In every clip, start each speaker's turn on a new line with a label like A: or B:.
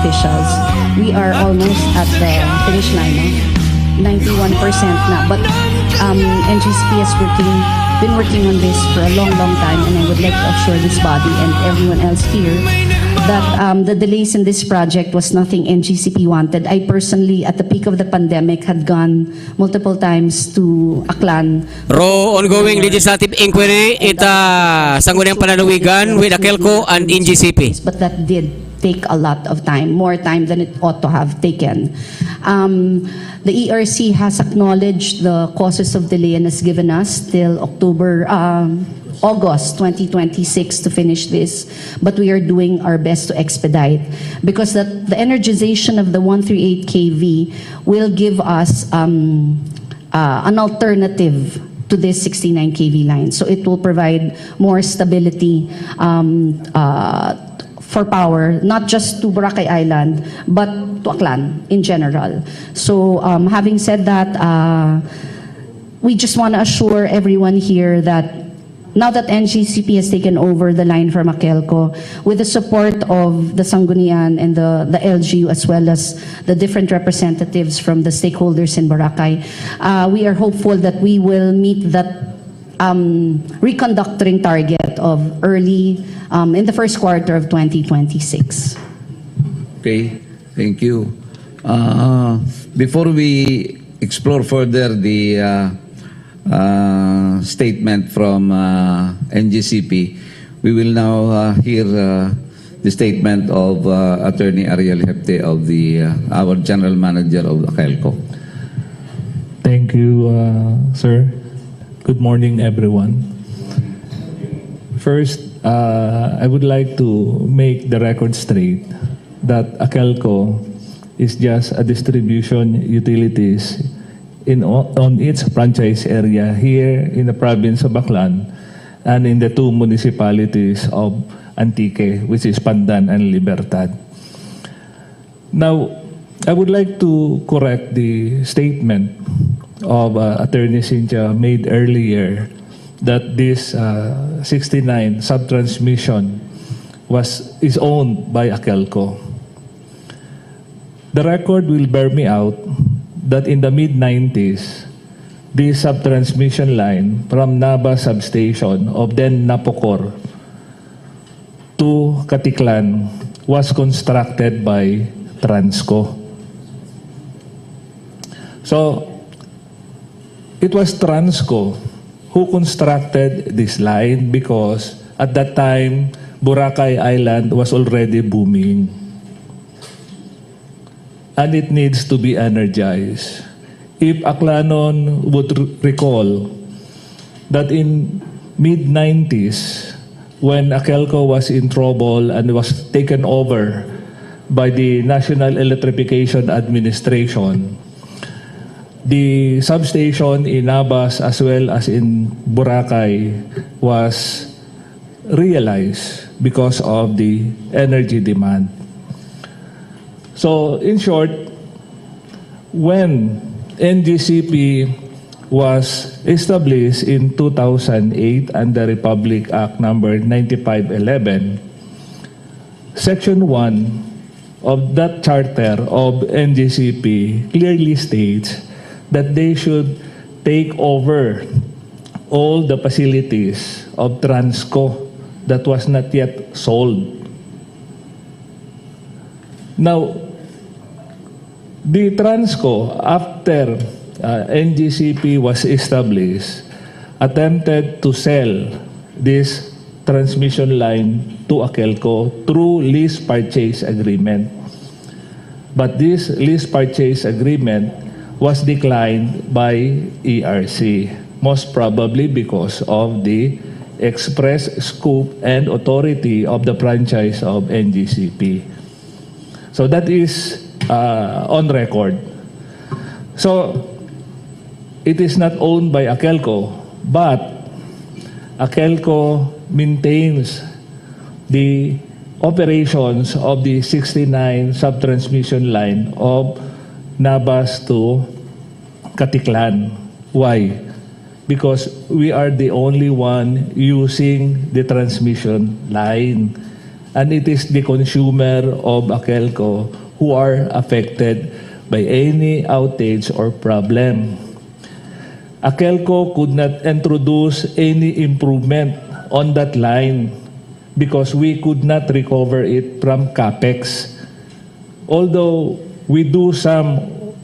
A: officials. We are almost at the finish line, no? 91% na. But NGCP has been working on this for a long time, and I would like to assure this body and everyone else here that the delays in this project was nothing NGCP wanted. I personally, at the peak of the pandemic, had gone multiple times to Aklan.
B: Ongoing legislative inquiry ita sangguniang pananawigan with AKELCO and NGCP.
A: But that did take a lot of time, more time than it ought to have taken. The ERC has acknowledged the causes of delay and has given us till August 2026 to finish this, but we are doing our best to expedite because the energization of the 138 kV will give us an alternative to this 69 kV line. So it will provide more stability for power, not just to Boracay Island, but to Aklan in general. So having said that, we just want to assure everyone here that now that NGCP has taken over the line from AKELCO, with the support of the Sanggunian and the LGU, as well as the different representatives from the stakeholders in Boracay, we are hopeful that we will meet that reconductoring target of early in the first quarter of 2026.
C: Okay, thank you. Before we explore further the statement from NGCP, we will now hear the statement of Attorney Ariel Hepte of our General Manager of AKELCO.
D: Thank you, sir. Good morning, everyone. First, I would like to make the record straight that AKELCO is just a distribution utilities on its franchise area here in the province of Aklan and in the two municipalities of Antique, which is Pandan and Libertad. Now, I would like to correct the statement of Attorney Cynthia made earlier that this 69 subtransmission is owned by AKELCO. The record will bear me out that in the mid-90s, this subtransmission line from Naba substation of then Napocor to Katiklan was constructed by Transco. So, it was Transco who constructed this line because at that time, Boracay Island was already booming. And it needs to be energized. If Aklanon would recall that in mid-90s, when AKELCO was in trouble and was taken over by the National Electrification Administration, the substation in Nabas as well as in Boracay was realized because of the energy demand. So, in short, when NGCP was established in 2008 under Republic Act number 9511, Section 1 of that charter of NGCP clearly states that they should take over all the facilities of Transco that was not yet sold. Now, the Transco, after NGCP was established, attempted to sell this transmission line to AKELCO through lease purchase agreement. But this lease purchase agreement was declined by ERC, most probably because of the express scope and authority of the franchise of NGCP. So that is on record. So it is not owned by AKELCO, but AKELCO maintains the operations of the 69 subtransmission line of Nabas to Katiklan. Why? Because we are the only one using the transmission line. and it is the consumer of Akelco who are affected by any outage or problem. Akelco could not introduce any improvement on that line because we could not recover it from CAPEX. Although we do some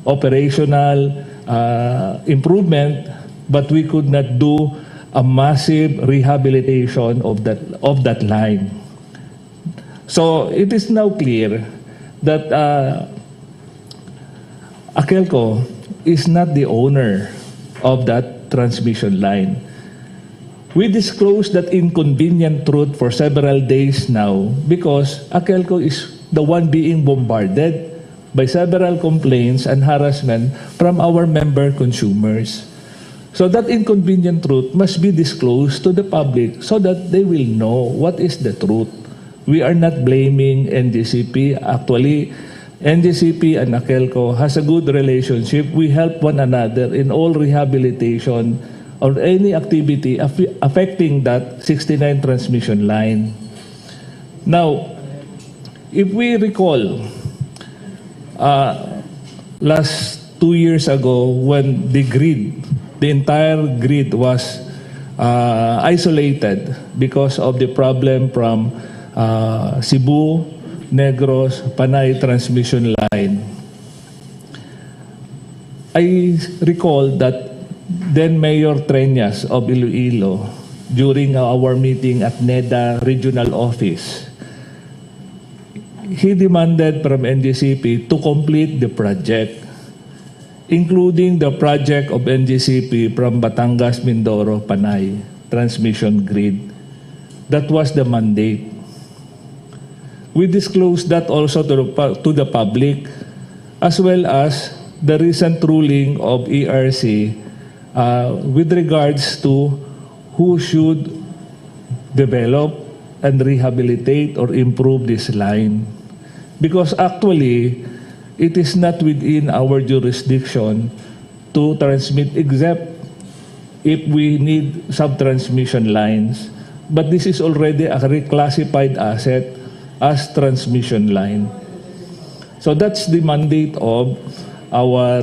D: operational improvement, but we could not do a massive rehabilitation of that line. So it is now clear that Akelco is not the owner of that transmission line. We disclosed that inconvenient truth for several days now because Akelco is the one being bombarded by several complaints and harassment from our member consumers. So that inconvenient truth must be disclosed to the public so that they will know what is the truth. We are not blaming NGCP. Actually, NGCP and Akelco has a good relationship. We help one another in all rehabilitation or any activity affecting that 69 transmission line. Now, if we recall, last 2 years ago when the entire grid was isolated because of the problem from Cebu, Negros, Panay transmission line. I recall that then Mayor Treñas of Iloilo, during our meeting at NEDA Regional Office, he demanded from NGCP to complete the project, including the project of NGCP from Batangas, Mindoro, Panay transmission grid. That was the mandate. We disclosed that also to the public, as well as the recent ruling of ERC with regards to who should develop and rehabilitate or improve this line. Because actually, it is not within our jurisdiction to transmit except if we need sub-transmission lines. But this is already a reclassified asset as transmission line. So that's the mandate of our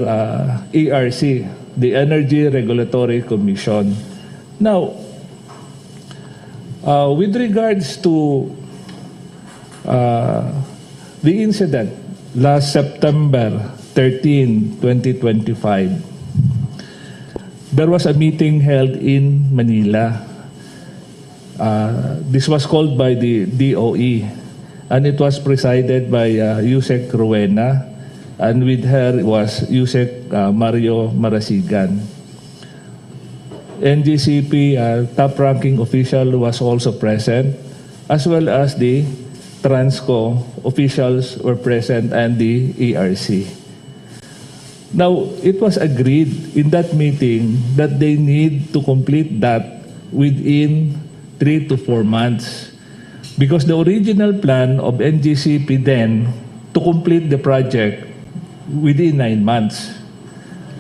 D: ERC, the Energy Regulatory Commission. Now, with regards to the incident last September 13, 2025, there was a meeting held in Manila. This was called by the DOE, and it was presided by Yusek Rowena, and with her was Yusek Mario Marasigan. NGCP top-ranking official was also present, as well as the Transco officials were present and the ERC. Now, it was agreed in that meeting that they need to complete that within 3 to 4 months. Because the original plan of NGCP then to complete the project within 9 months,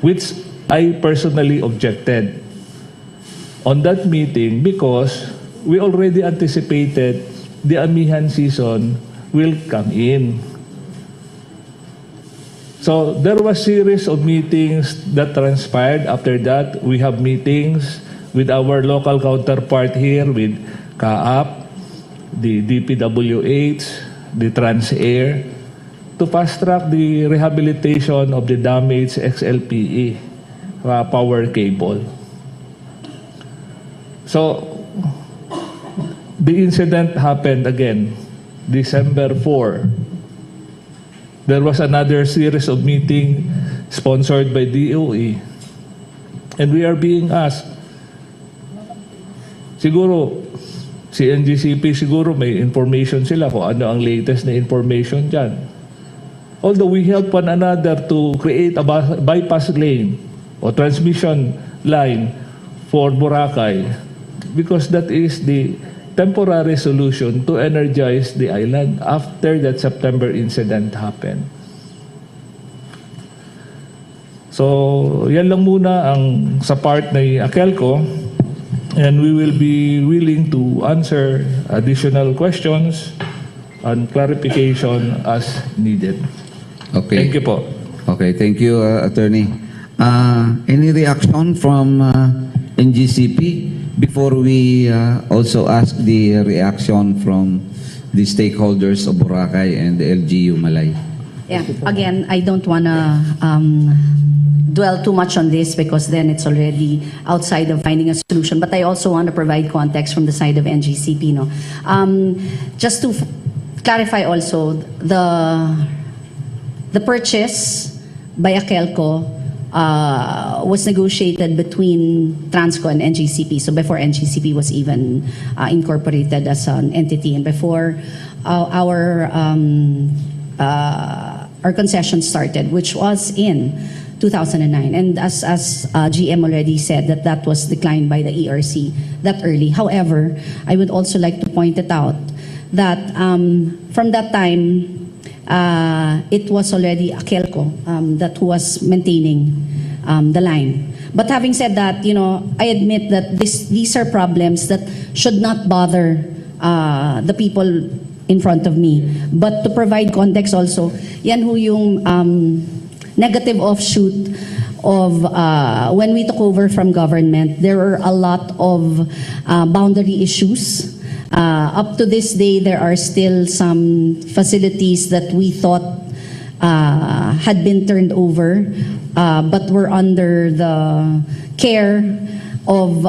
D: which I personally objected on that meeting because we already anticipated the amihan season will come in. So there was series of meetings that transpired. After that, we have meetings with our local counterpart here with CAAP, the DPWH, the TransAir, to fast-track the rehabilitation of the damaged XLPE power cable. So, the incident happened again, December 4. There was another series of meeting sponsored by DOE. And we are being asked, siguro, si NGCP siguro may information sila kung ano ang latest na information dyan. Although we help one another to create a bypass lane or transmission line for Boracay because that is the temporary solution to energize the island after that September incident happened. So, yan lang muna ang sa part ng Akelco, and we will be willing to answer additional questions on clarification as needed.
C: Okay.
D: Thank you po.
C: Okay, thank you, Attorney. Any reaction from NGCP before we also ask the reaction from the stakeholders of Boracay and the LGU Malay?
A: Yeah. Again, I don't want to dwell too much on this because then it's already outside of finding a solution. But I also want to provide context from the side of NGCP. No? Just to clarify also, the purchase by Akelco was negotiated between Transco and NGCP. So before NGCP was even incorporated as an entity, and before our concession started, which was in 2009. And as GM already said, that was declined by the ERC that early. However, I would also like to point it out that from that time, it was already Akelco that was maintaining the line. But having said that, I admit that these are problems that should not bother the people in front of me. But to provide context also, yan ho yung negative offshoot of when we took over from government. There were a lot of boundary issues. Up to this day, there are still some facilities that we thought had been turned over, but were under the care of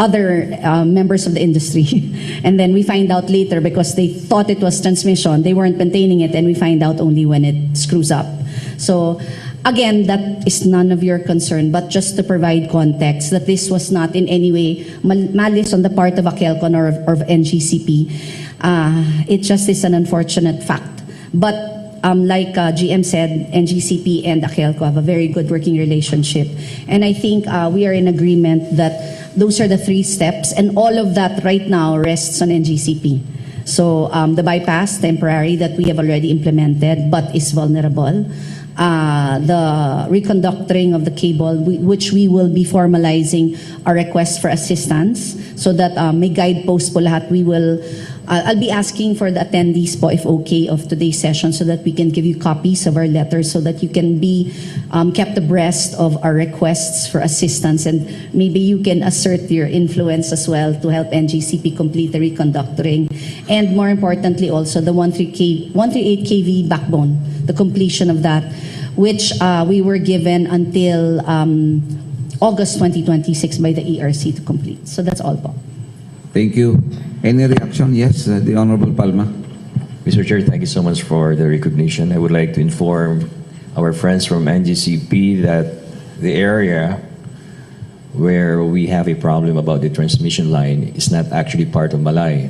A: other members of the industry. And then we find out later, because they thought it was transmission, they weren't maintaining it, and we find out only when it screws up. So again, that is none of your concern, but just to provide context that this was not in any way malice on the part of Akelco or of NGCP. It just is an unfortunate fact. But like GM said, NGCP and Akelco have a very good working relationship. And I think we are in agreement that those are the 3 steps, and all of that right now rests on NGCP. So the bypass, temporary, that we have already implemented but is vulnerable. The reconductoring of the cable, which we will be formalizing a request for assistance, so that may guidepost po lahat. I'll be asking for the attendees po, if okay, of today's session, so that we can give you copies of our letters, so that you can be kept abreast of our requests for assistance, and maybe you can assert your influence as well to help NGCP complete the reconductoring, and more importantly also the 138 kV backbone, the completion of that, which we were given until August 2026 by the ERC to complete. So that's all po.
C: Thank you. Any reaction? Yes, the Honorable Palma.
E: Mr. Chair, thank you so much for the recognition. I would like to inform our friends from NGCP that the area where we have a problem about the transmission line is not actually part of Malay.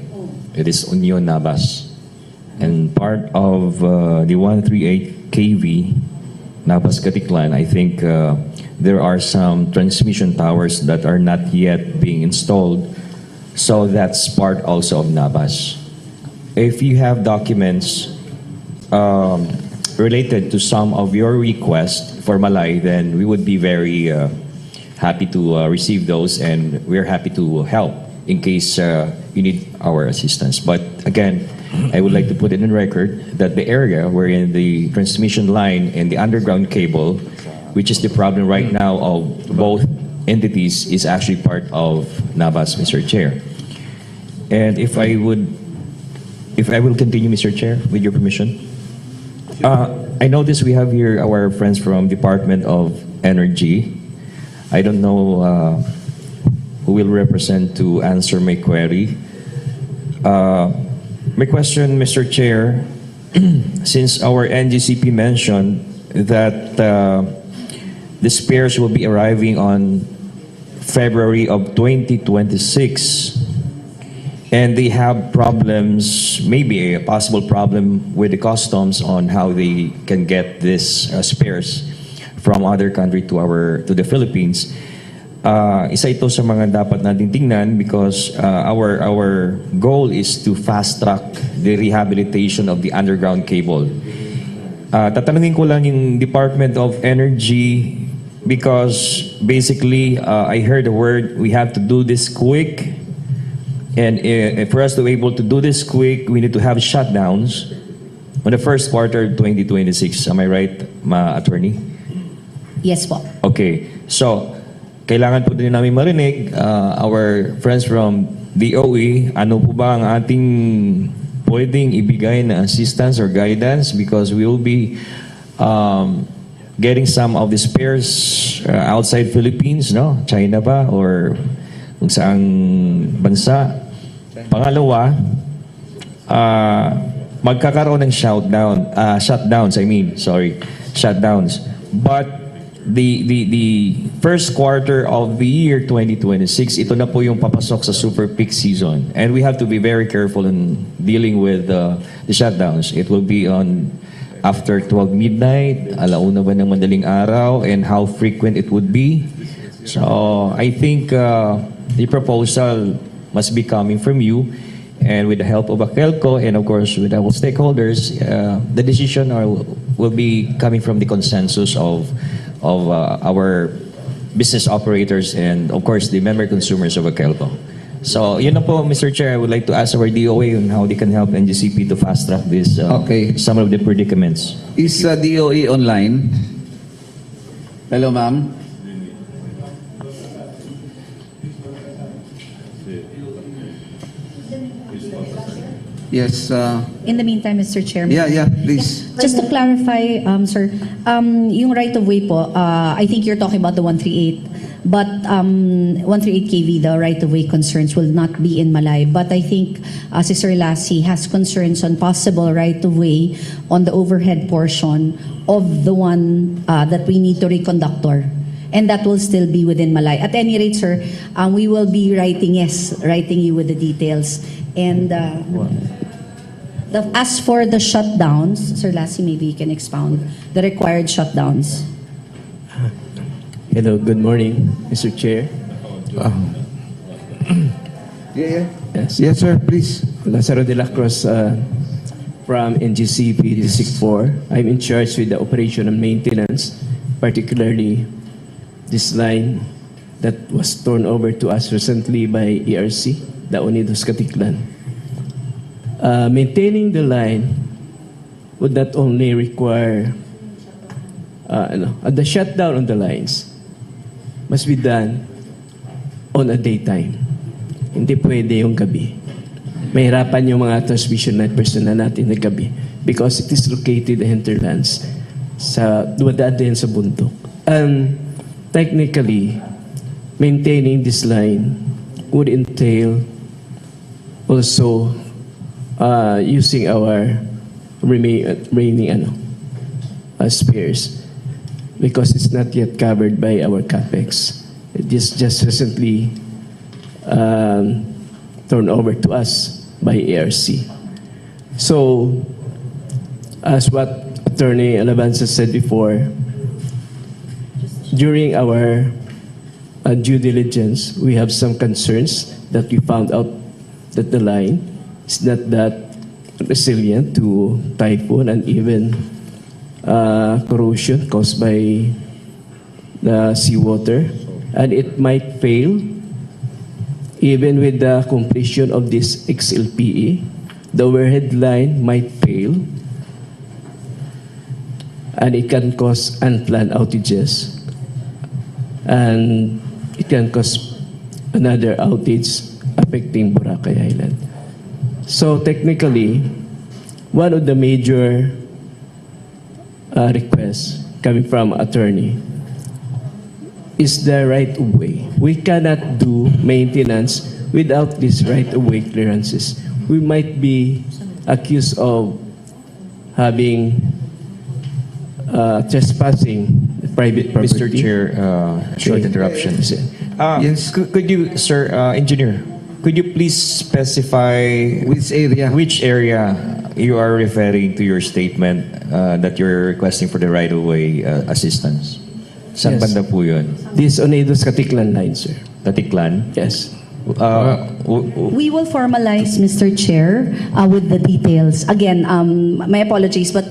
E: It is Union Nabas. And part of the 138 kV Nabas Katiklan, I think there are some transmission towers that are not yet being installed. So that's part also of Nabas. If you have documents related to some of your requests for Malay, then we would be very happy to receive those, and we're happy to help in case you need our assistance. But again, I would like to put it in record that the area wherein the transmission line and the underground cable, which is the problem right now of both entities, is actually part of Nabas, Mr. Chair. And if I will continue, Mr. Chair, with your permission. I notice we have here our friends from Department of Energy. I don't know who will represent to answer my query. My question, Mr. Chair, since our NGCP mentioned that the spares will be arriving on February of 2026, and they have problems, maybe a possible problem with the customs on how they can get this spares from other country to the Philippines. Isa ito sa mga dapat nating tingnan, because our goal is to fast track the rehabilitation of the underground cable. Tatanungin ko lang yung Department of Energy, because basically I heard the word we have to do this quick. And for us to be able to do this quick, we need to have shutdowns on the first quarter of 2026. Am I right, attorney?
A: Yes po.
E: Okay. So, kailangan po din namin marinig our friends from DOE, ano po ba ang ating pwedeng ibigay na assistance or guidance because we will be getting some of the spares outside Philippines, no? China ba or kung saang bansa. Pangalawa, magkakaroon ng shutdowns. But the first quarter of the year 2026, ito na po yung papasok sa super peak season. And we have to be very careful in dealing with the shutdowns. It will be on after 12 midnight, alauna ba ng madaling araw, and how frequent it would be. So I think the proposal must be coming from you, and with the help of AKELCO and of course with our stakeholders, the decision will be coming from the consensus of our business operators and of course the member consumers of AKELCO. So yun na po, Mr. Chair, I would like to ask our DOA on how they can help NGCP to fast track this some of the predicaments.
C: Is DOE online? Hello, ma'am. Yes.
A: In the meantime, Mr. Chairman.
C: Yeah, please.
A: Just to clarify, sir, yung right of way po, I think you're talking about the 138, but 138 kV, the right of way concerns will not be in Malay. But I think si Sir Lassie has concerns on possible right of way on the overhead portion of the one that we need to reconductor. And that will still be within Malay. At any rate, sir, we will be writing you with the details. And as for the shutdowns, Sir Lassie, maybe you can expound the required shutdowns.
F: Hello, good morning, Mr. Chair.
C: Yeah.
F: Yes,
C: Yes, sir, please.
F: Lazaro de la Cruz from NGCP District 4. I'm in charge with the operation and maintenance, particularly this line that was turned over to us recently by ERC, the Unidos Katiklan. Maintaining the line would not only require the shutdown on the lines must be done on a daytime. Hindi pwede yung gabi. Mahirapan yung mga transmission line personnel natin na gabi because it is located in hinterlands sa dumadaan din sa bundok. Technically, maintaining this line would entail also using our remaining spares because it's not yet covered by our capex. It is just recently turned over to us by ARC. So, as what Attorney Alabanza said before, during our due diligence, we have some concerns that we found out that the line is not that resilient to typhoon and even corrosion caused by the seawater, and it might fail even with the completion of this XLPE. The overhead line might fail and it can cause unplanned outages, and it can cause another outage affecting Boracay Island. So technically, one of the major requests coming from attorney is the right of way. We cannot do maintenance without these right of way clearances. We might be accused of having trespassing private property.
E: Mr. Chair, short interruption.
C: Yes.
E: Could you, sir, engineer, could you please specify
C: Which area?
E: you are referring to your statement that you're requesting for the right-of-way assistance? Saan
F: Yes.
E: banda po yun?
F: This Unidos Katiklan line, sir.
E: Tatiklan?
F: Yes.
A: We will formalize, Mr. Chair, with the details. Again, my apologies, but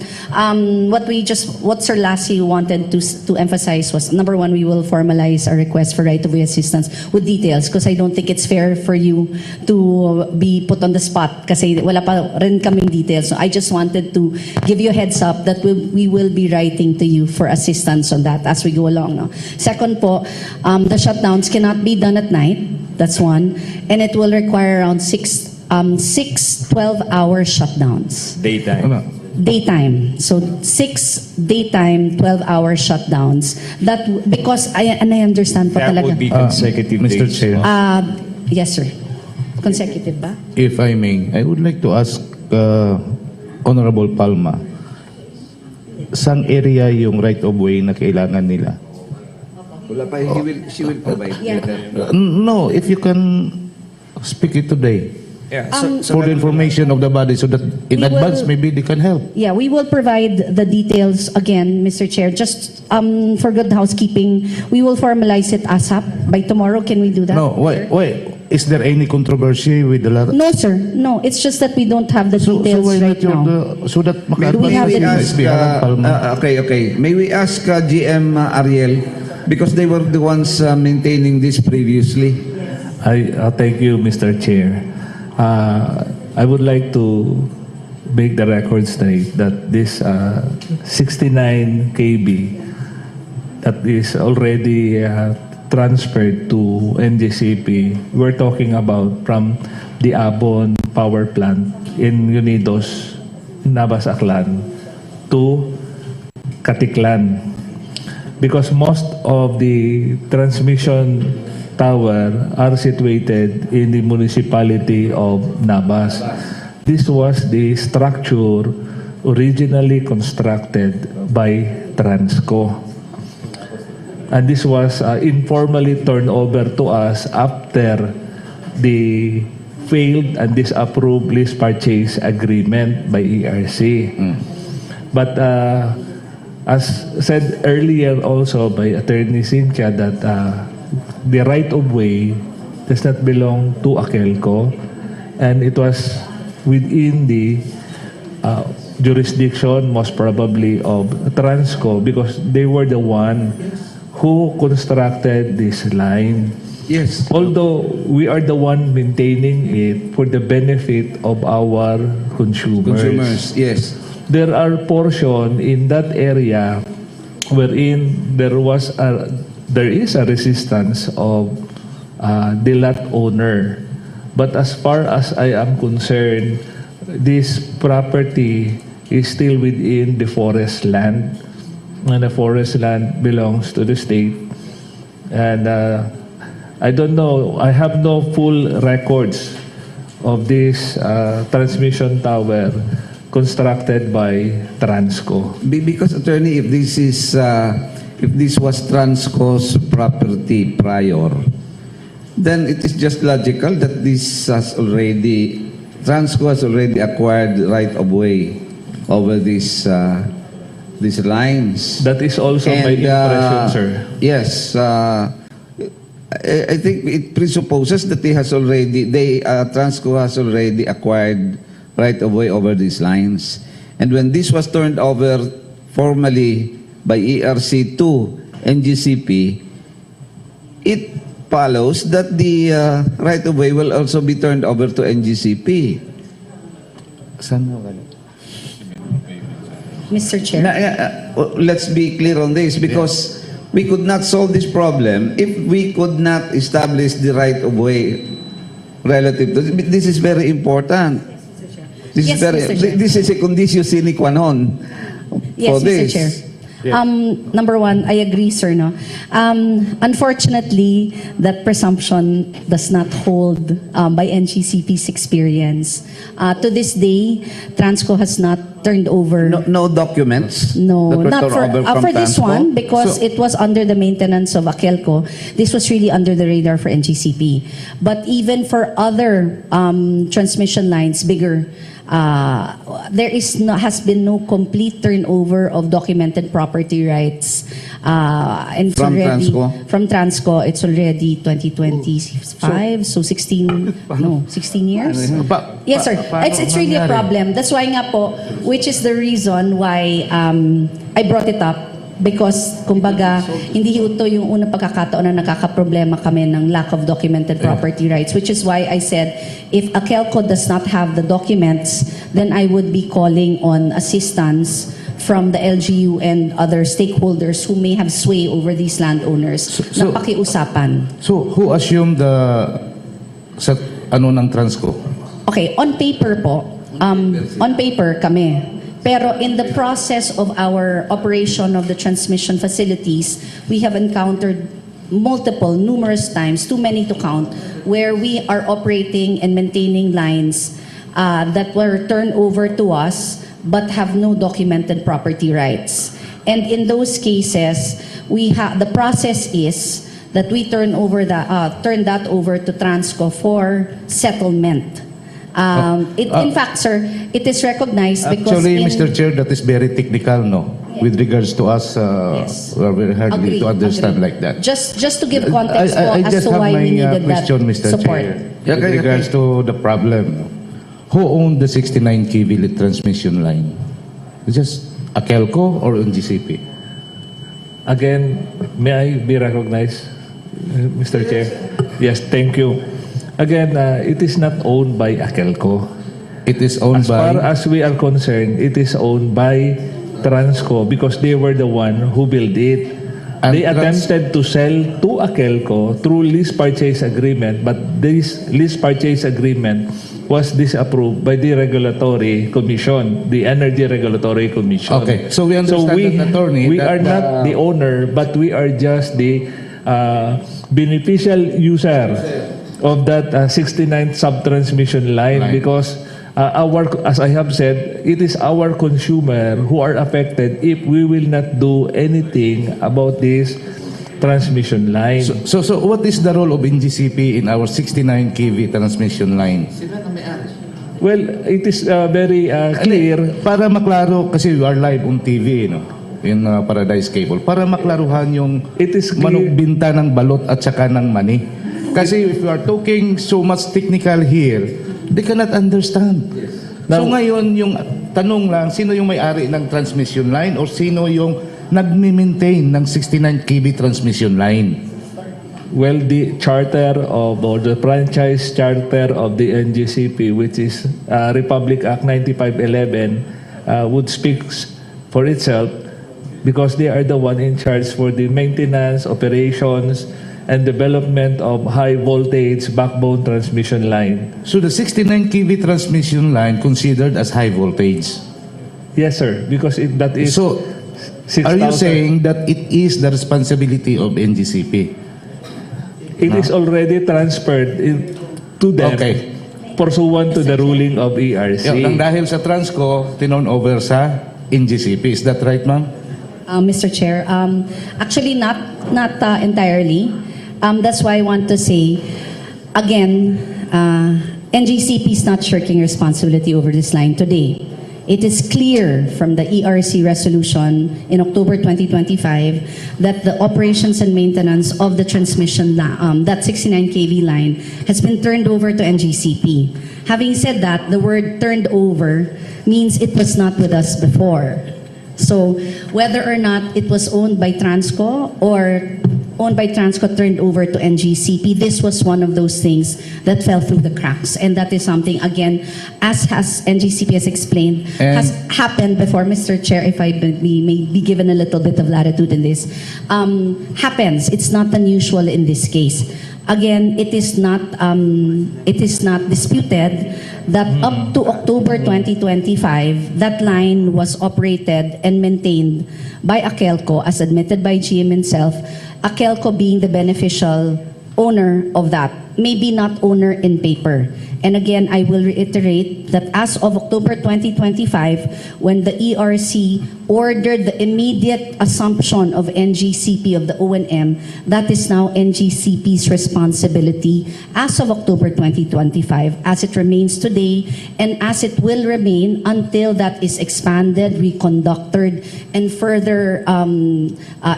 A: what Sir Lassie wanted to emphasize was, number one, we will formalize our request for right-of-way assistance with details, because I don't think it's fair for you to be put on the spot kasi wala pa rin kaming details. So I just wanted to give you a heads up that we will be writing to you for assistance on that as we go along. No? Second po, the shutdowns cannot be done at night. That's one. And it will require around six 12-hour shutdowns. Daytime. So 6 daytime, 12-hour shutdowns. Because I understand po
E: That
B: Uh,
A: talaga.
E: would be consecutive
D: Mr.
E: days.
D: Chair,
A: Yes, sir. Consecutive ba?
G: If I may, I would like to ask Honorable Palma, saan area yung right-of-way na kailangan nila?
C: Wala pa, she will provide
A: Yeah.
C: later.
G: No, if you can speak it today
E: Yeah,
G: for the information of the body so that in
A: We
G: advance
A: will-
G: maybe they can help.
A: Yeah, we will provide the details again, Mr. Chair. Just for good housekeeping, we will formalize it ASAP by tomorrow. Can we do that?
G: No, wait. Is there any controversy with the letter?
A: No, sir. No, it's just that we don't have the
G: So
A: details
G: why
A: right
G: not yung
A: now.
G: so that
A: Do we have the
C: ask, okay. May we ask GM Ariel, because they were the ones maintaining this previously.
D: Thank you, Mr. Chair. I would like to make the record straight that this 69 kb that is already transferred to NGCP, we're talking about from the Abon power plant in Unidos, Navas, Aklan to Katiklan. Because most of the transmission tower are situated in the municipality of Navas. This was the structure originally constructed by Transco. And this was informally turned over to us after the failed and disapproved lease purchase agreement by ERC. But as said earlier also by Attorney Cynthia, that the right-of-way does not belong to Akelco, and it was within the jurisdiction, most probably, of Transco, because they were the one who constructed this line.
C: Yes.
D: Although we are the one maintaining it for the benefit of our
C: Consumers, yes.
D: there are portion in that area wherein there is a resistance of the lot owner. But as far as I am concerned, this property is still within the forest land, and the forest land belongs to the state. And I don't know, I have no full records of this transmission tower constructed by Transco.
C: Because, attorney, if this was Transco's property prior, then it is just logical that Transco has already acquired right of way over these lines.
D: That is also my impression, sir.
C: Yes, I think it presupposes that Transco has already acquired right of way over these lines. And when this was turned over formally by ERC to NGCP, it follows that the right of way will also be turned over to NGCP.
A: Mr. Chair.
C: Let's be clear on this, because we could not solve this problem if we could not establish the right of way relative to this. Is very important.
A: Yes, Mr. Chair.
C: This is a conditio sine qua non
A: Yes,
C: for
A: Mr.
C: this.
A: Chair. Number one, I agree, sir. No, unfortunately, that presumption does not hold by NGCP's experience. To this day, Transco has not turned over.
C: No documents.
A: No,
C: that were
A: not
C: turned over from
A: for this
C: Transco?
A: one, because
C: So-
A: it was under the maintenance of Akelco. This was really under the radar for NGCP. But even for other transmission lines, bigger, has been no complete turnover of documented property rights. And it's
C: From
A: already,
C: Transco?
A: From Transco, it's already 2025, so 16 years? Yes, sir. It's really a problem. That's why nga po, which is the reason why I brought it up. Because, kumbaga, hindi ito yung unang pagkakataon na nakakaproblema kami ng lack of documented property rights, which is why I said, if AKELCO does not have the documents, then I would be calling on assistance from the LGU and other stakeholders who may have sway over these landowners na pakiusapan.
G: So, who assumed sa ng Transco?
A: Okay, on paper po, on paper kami. Pero in the process of our operation of the transmission facilities, we have encountered numerous times, too many to count, where we are operating and maintaining lines that were turned over to us but have no documented property rights. And in those cases, the process is that we turn that over to Transco for settlement. In fact, sir, it is recognized because
G: Actually, Mr. Chair, that is very technical, no? With regards to us,
A: Yes.
G: we're very hardly to understand
A: agree.
G: like that.
A: Just to give context
G: I
A: po as
G: just
A: to
G: have
A: why
G: my
A: we needed
G: question,
A: that
G: Mr.
A: support.
G: Chair.
C: Yeah,
G: With
C: okay,
G: regards
C: okay.
G: to the problem, who owned the 69 kV transmission line? Is just AKELCO or NGCP?
D: Again, may I be recognized, Mr. Chair? Yes, thank you. Again, it is not owned by AKELCO.
G: It is owned
D: As far
G: by...
D: as we are concerned, it is owned by Transco because they were the one who built it.
G: And
D: They attempted to sell to AKELCO through lease purchase agreement, but this lease purchase agreement was disapproved by the regulatory commission, the Energy Regulatory Commission.
G: Okay, so we understand that, attorney,
D: we
G: that
D: are not the owner, but we are just the beneficial user of that 69th subtransmission line because as I have said, it is our consumer who are affected if we will not do anything about this transmission line.
G: So what is the role of NGCP in our 69 kV transmission line?
D: Well, it is very clear.
G: Para maklaro, kasi we are live on TV, no? In Paradise Cable. Para maklaruhan yung
D: It is clear.
G: manugbinta ng balot at saka ng mani. Kasi if you are talking so much technical here, they cannot understand. So
D: Now-
G: ngayon, yung tanong lang, sino yung may-ari ng transmission line or sino yung nagmi-maintain ng 69 kV transmission line?
D: Well, the charter or the franchise charter of the NGCP, which is Republic Act 9511, would speak for itself because they are the one in charge for the maintenance, operations, and development of high voltage backbone transmission line.
G: So the 69 kV transmission line considered as high voltage.
D: Yes, sir, because that is
G: So,
D: 6,000.
G: are you saying that it is the responsibility of NGCP?
D: It is already transferred to them
G: Okay.
D: pursuant to the ruling of ERC.
G: Nang dahil sa Transco, tinon over sa NGCP. Is that right, ma'am?
A: Mr. Chair, actually not entirely. That's why I want to say, again, NGCP is not shirking responsibility over this line today. It is clear from the ERC resolution in October 2025 that the operations and maintenance of the transmission, that 69 kV line, has been turned over to NGCP. Having said that, the word turned over means it was not with us before. So whether or not it was owned by Transco or owned by Transco turned over to NGCP, this was one of those things that fell through the cracks. And that is something, again, as has NGCP has explained, has happened before, Mr. Chair, if I may be given a little bit of latitude in this, happens. It's not unusual in this case. Again, it is not disputed that up to October 2025, that line was operated and maintained by AKELCO as admitted by GM himself, AKELCO being the beneficial owner of that, maybe not owner in paper. And again, I will reiterate that as of October 2025, when the ERC ordered the immediate assumption of NGCP of the O&M, that is now NGCP's responsibility as of October 2025, as it remains today, and as it will remain until that is expanded, reconducted, and further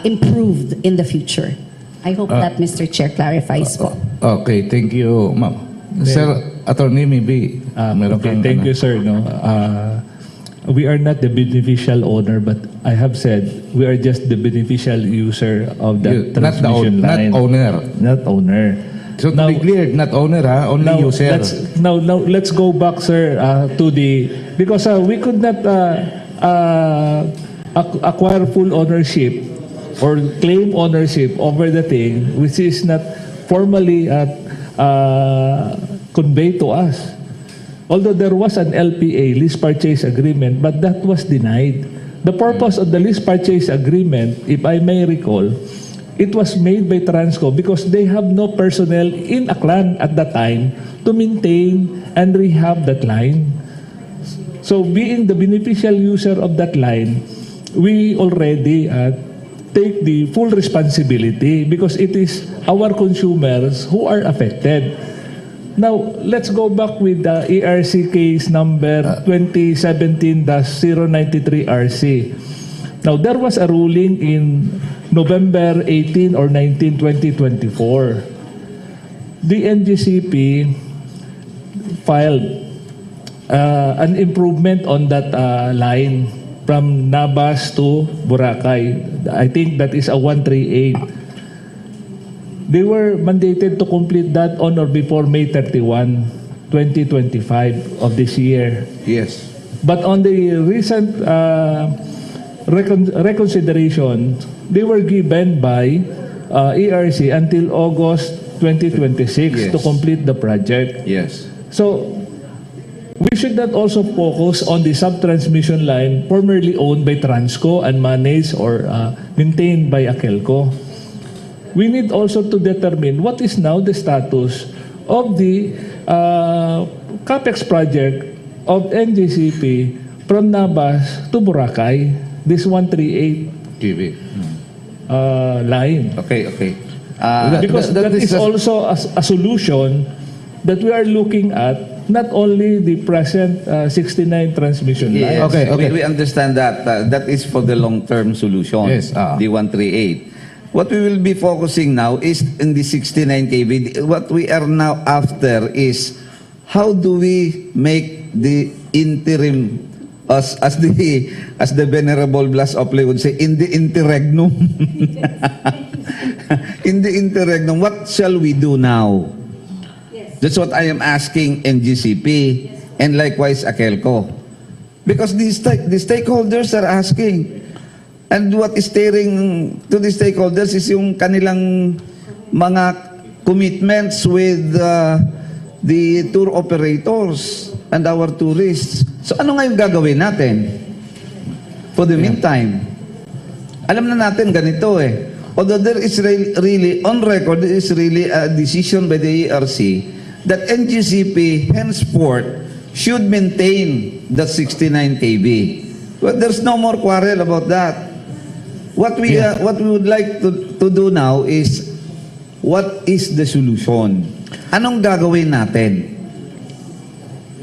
A: improved in the future. I hope that Mr. Chair clarifies po.
G: Okay, thank you, ma'am. Sir, attorney, maybe meron
D: Okay,
G: kang
D: thank you, sir. No, we are not the beneficial owner, but I have said we are just the beneficial user of that transmission
G: not
D: line.
G: owner.
D: Not owner.
G: So to be clear, not owner, only user.
D: Now, let's go back, sir, to the because we could not acquire full ownership or claim ownership over the thing which is not formally conveyed to us. Although there was an LPA, lease purchase agreement, but that was denied. The purpose of the lease purchase agreement, if I may recall, it was made by Transco because they have no personnel in Aklan at that time to maintain and rehab that line. So being the beneficial user of that line, we already take the full responsibility because it is our consumers who are affected. Now, let's go back with the ERC case number 2017-093RC. Now, there was a ruling in November 18 or 19, 2024. The NGCP filed an improvement on that line from Nabas to Boracay. I think that is a 138. They were mandated to complete that on or before May 31, 2025 of this year.
C: Yes.
D: But on the recent reconsideration, they were given by ERC until August 2026 to
C: Yes.
D: complete the project.
C: Yes.
D: So, we should not also focus on the sub-transmission line formerly owned by Transco and managed or maintained by Akelco. We need also to determine what is now the status of the CAPEX project of NGCP from Nabas to Boracay, this 138
G: TV.
D: line.
C: Okay.
D: Because that is also a solution that we are looking at, not only the present 69 transmission line.
C: Yes.
G: Okay.
C: We understand that. That is for the long-term solution.
G: Yes,
C: The 138. What we will be focusing now is in the 69 kV. What we are now after is how do we make the interim, as the Venerable Blas Ople would say, in the interregnum. In the interregnum, what shall we do now? That's what I am asking NGCP and likewise Akelco. Because the stakeholders are asking. And what is staring to the stakeholders is yung kanilang mga commitments with the tour operators and our tourists. So ano nga yung gagawin natin? For the meantime, alam na natin ganito eh. Although there is really, on record, there is really a decision by the ERC that NGCP henceforth should maintain the 69 kV. But there's no more quarrel about that. What we would like to do now is, what is the solution? Anong gagawin natin?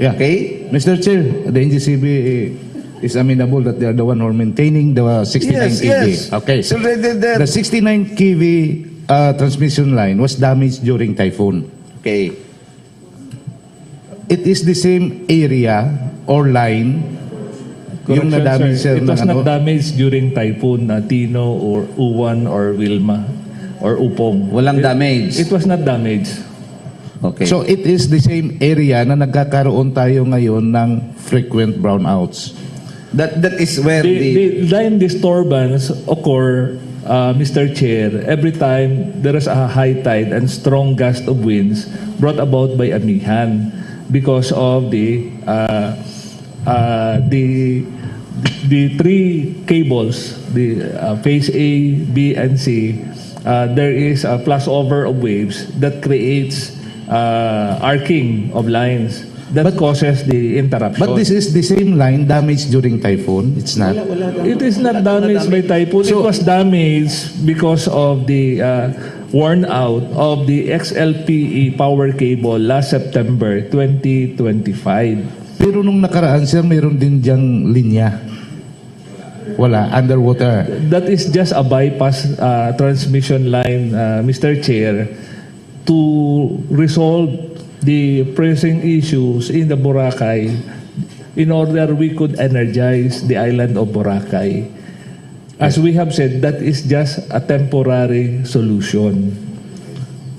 G: Yeah.
C: Okay?
G: Mr. Chair, the NGCB is amenable that they are the one who are maintaining the 69 kV.
C: Yes.
G: Okay.
C: So
G: The 69 kV transmission line was damaged during typhoon.
C: okay.
G: It is the same area or line yung
D: Correction,
G: na-damage,
D: sir.
G: sir,
D: It was
G: ng
D: not damaged during typhoon Tino or Uwan or Wilma or Upong.
C: Walang damage.
D: It was not damaged.
C: Okay.
G: So it is the same area na nagkakaroon tayo ngayon ng frequent brownouts.
C: that is where
D: The line disturbance occur, Mr. Chair, every time there is a high tide and strong gust of winds brought about by amihan because of the three cables, the phase A, B, and C, there is a flashover of waves that creates arcing of lines that causes the interruption.
G: But this is the same line damaged during typhoon. It's not.
D: It is not damaged by typhoon. It was damaged because of the worn out of the XLPE power cable last September 2025.
G: Pero nung nakaraan, sir, mayroon din diyang linya. Wala, underwater.
D: That is just a bypass transmission line, Mr. Chair, to resolve the pressing issues in the Boracay in order we could energize the island of Boracay. As we have said, that is just a temporary solution.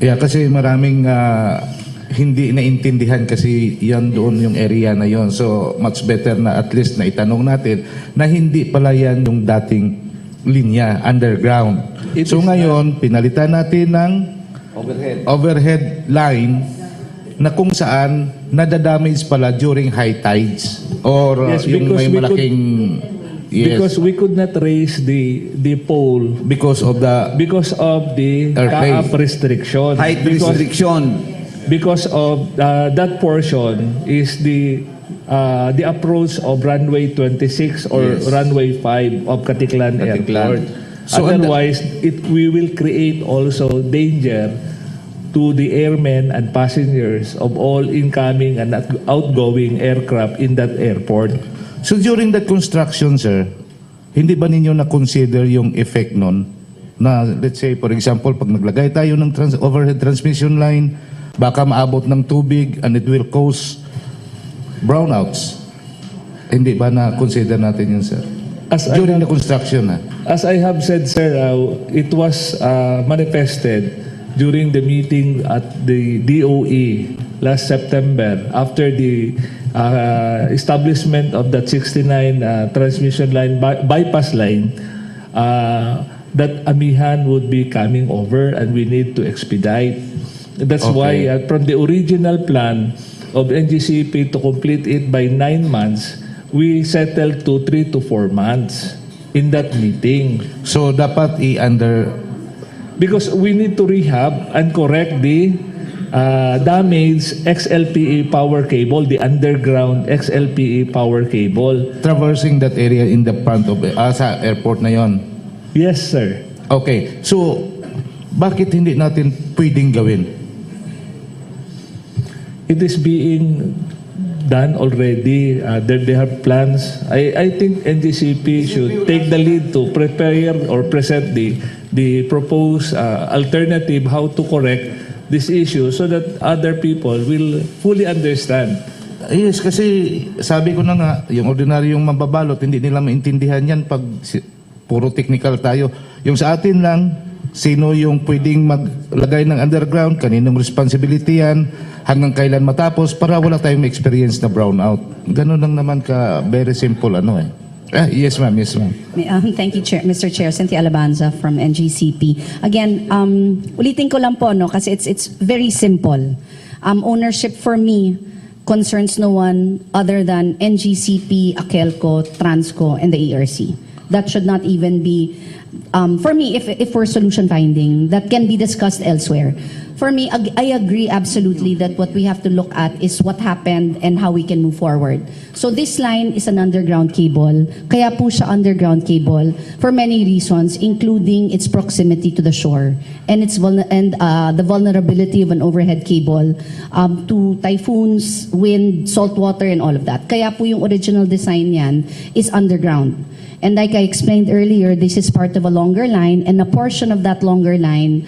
G: Yeah, kasi maraming hindi naintindihan kasi yan doon yung area na yon. So much better na at least na itanong natin na hindi pala yan yung dating linya underground. So ngayon, pinalitan natin ng overhead line na kung saan nadadamage pala during high tides or
D: Yes,
G: yung
D: because
G: may
D: we
G: malaking
D: Because we could not raise the pole
G: because of the
D: ka-up restriction.
C: Height restriction.
D: Because of that portion is the approach of runway 26 or runway 5 of Katiklan Airport.
G: So
D: otherwise, we will create also danger to the airmen and passengers of all incoming and outgoing aircraft in that airport.
G: So during that construction, sir, hindi ba ninyo na-consider yung effect nun? Na let's say, for example, pag naglagay tayo ng overhead transmission line, baka maabot ng tubig and it will cause brownouts. Hindi ba na-consider natin yun, sir? During the construction,
D: As I have said, sir, it was manifested during the meeting at the DOE last September after the establishment of that 69 transmission line bypass line that Amihan would be coming over and we need to expedite. That's why from the original plan of NGCP to complete it by 9 months, we settled to 3 to 4 months in that meeting.
G: So dapat
D: Because we need to rehab and correct the damaged XLPE power cable, the underground XLPE power cable.
G: traversing that area in the front of sa airport na yon.
D: Yes, sir.
G: Okay. So bakit hindi natin pwedeng gawin?
D: It is being done already. They have plans. I think NGCP should take the lead to prepare or present the proposed alternative how to correct this issue so that other people will fully understand.
G: Yes, kasi sabi ko na nga, yung ordinaryong mababalot, hindi nila maintindihan yan pag puro technical tayo. Yung sa atin lang, sino yung pwedeng maglagay ng underground, kaninong responsibility yan, hanggang kailan matapos, para wala tayong experience na brownout. Ganun lang naman ka, very simple Yes, ma'am. Yes, ma'am.
A: Thank you, Mr. Chair. Cynthia Alabanza from NGCP. Again, ulitin ko lang po, no, kasi it's very simple. Ownership for me concerns no one other than NGCP, AKELCO, Transco, and the ERC. That should not even be, for me, if we're solution finding, that can be discussed elsewhere. For me, I agree absolutely that what we have to look at is what happened and how we can move forward. So this line is an underground cable. Kaya po siya underground cable for many reasons, including its proximity to the shore and the vulnerability of an overhead cable to typhoons, wind, salt water, and all of that. Kaya po yung original design niyan is underground. And like I explained earlier, this is part of a longer line, and a portion of that longer line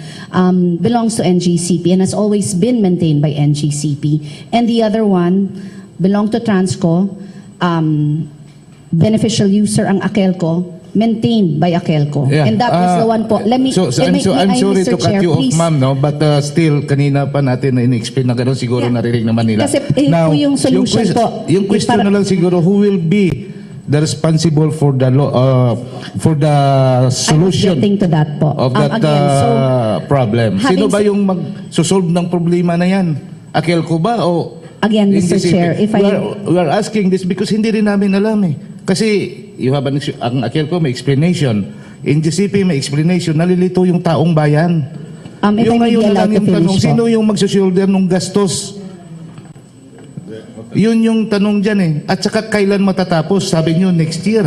A: belongs to NGCP and has always been maintained by NGCP. And the other one belonged to Transco, beneficial user ang AKELCO, maintained by AKELCO.
G: Yeah.
A: And that was the one po.
G: I'm sorry to cut you off, ma'am, no? But still, kanina pa natin na in-explain na gano'n, siguro narinig naman nila.
A: Kasi po yung solution po.
G: Yung question na lang siguro, who will be the responsible for the solution
A: I'm getting to that po.
G: of that problem? Sino ba yung mag-solve ng problema na yan? AKELCO ba o
A: Again, Mr.
G: NGCP?
A: Chair, if
G: we are asking this because hindi rin namin alam eh. Kasi ang AKELCO may explanation. NGCP may explanation, nalilito yung taong bayan.
A: If I
G: Yung
A: may be
G: ngayon na
A: allowed
G: lang
A: to
G: yung
A: finish
G: tanong,
A: po.
G: sino yung magsusolder ng gastos? Yun yung tanong dyan eh. At saka kailan matatapos? Sabi nyo, next year.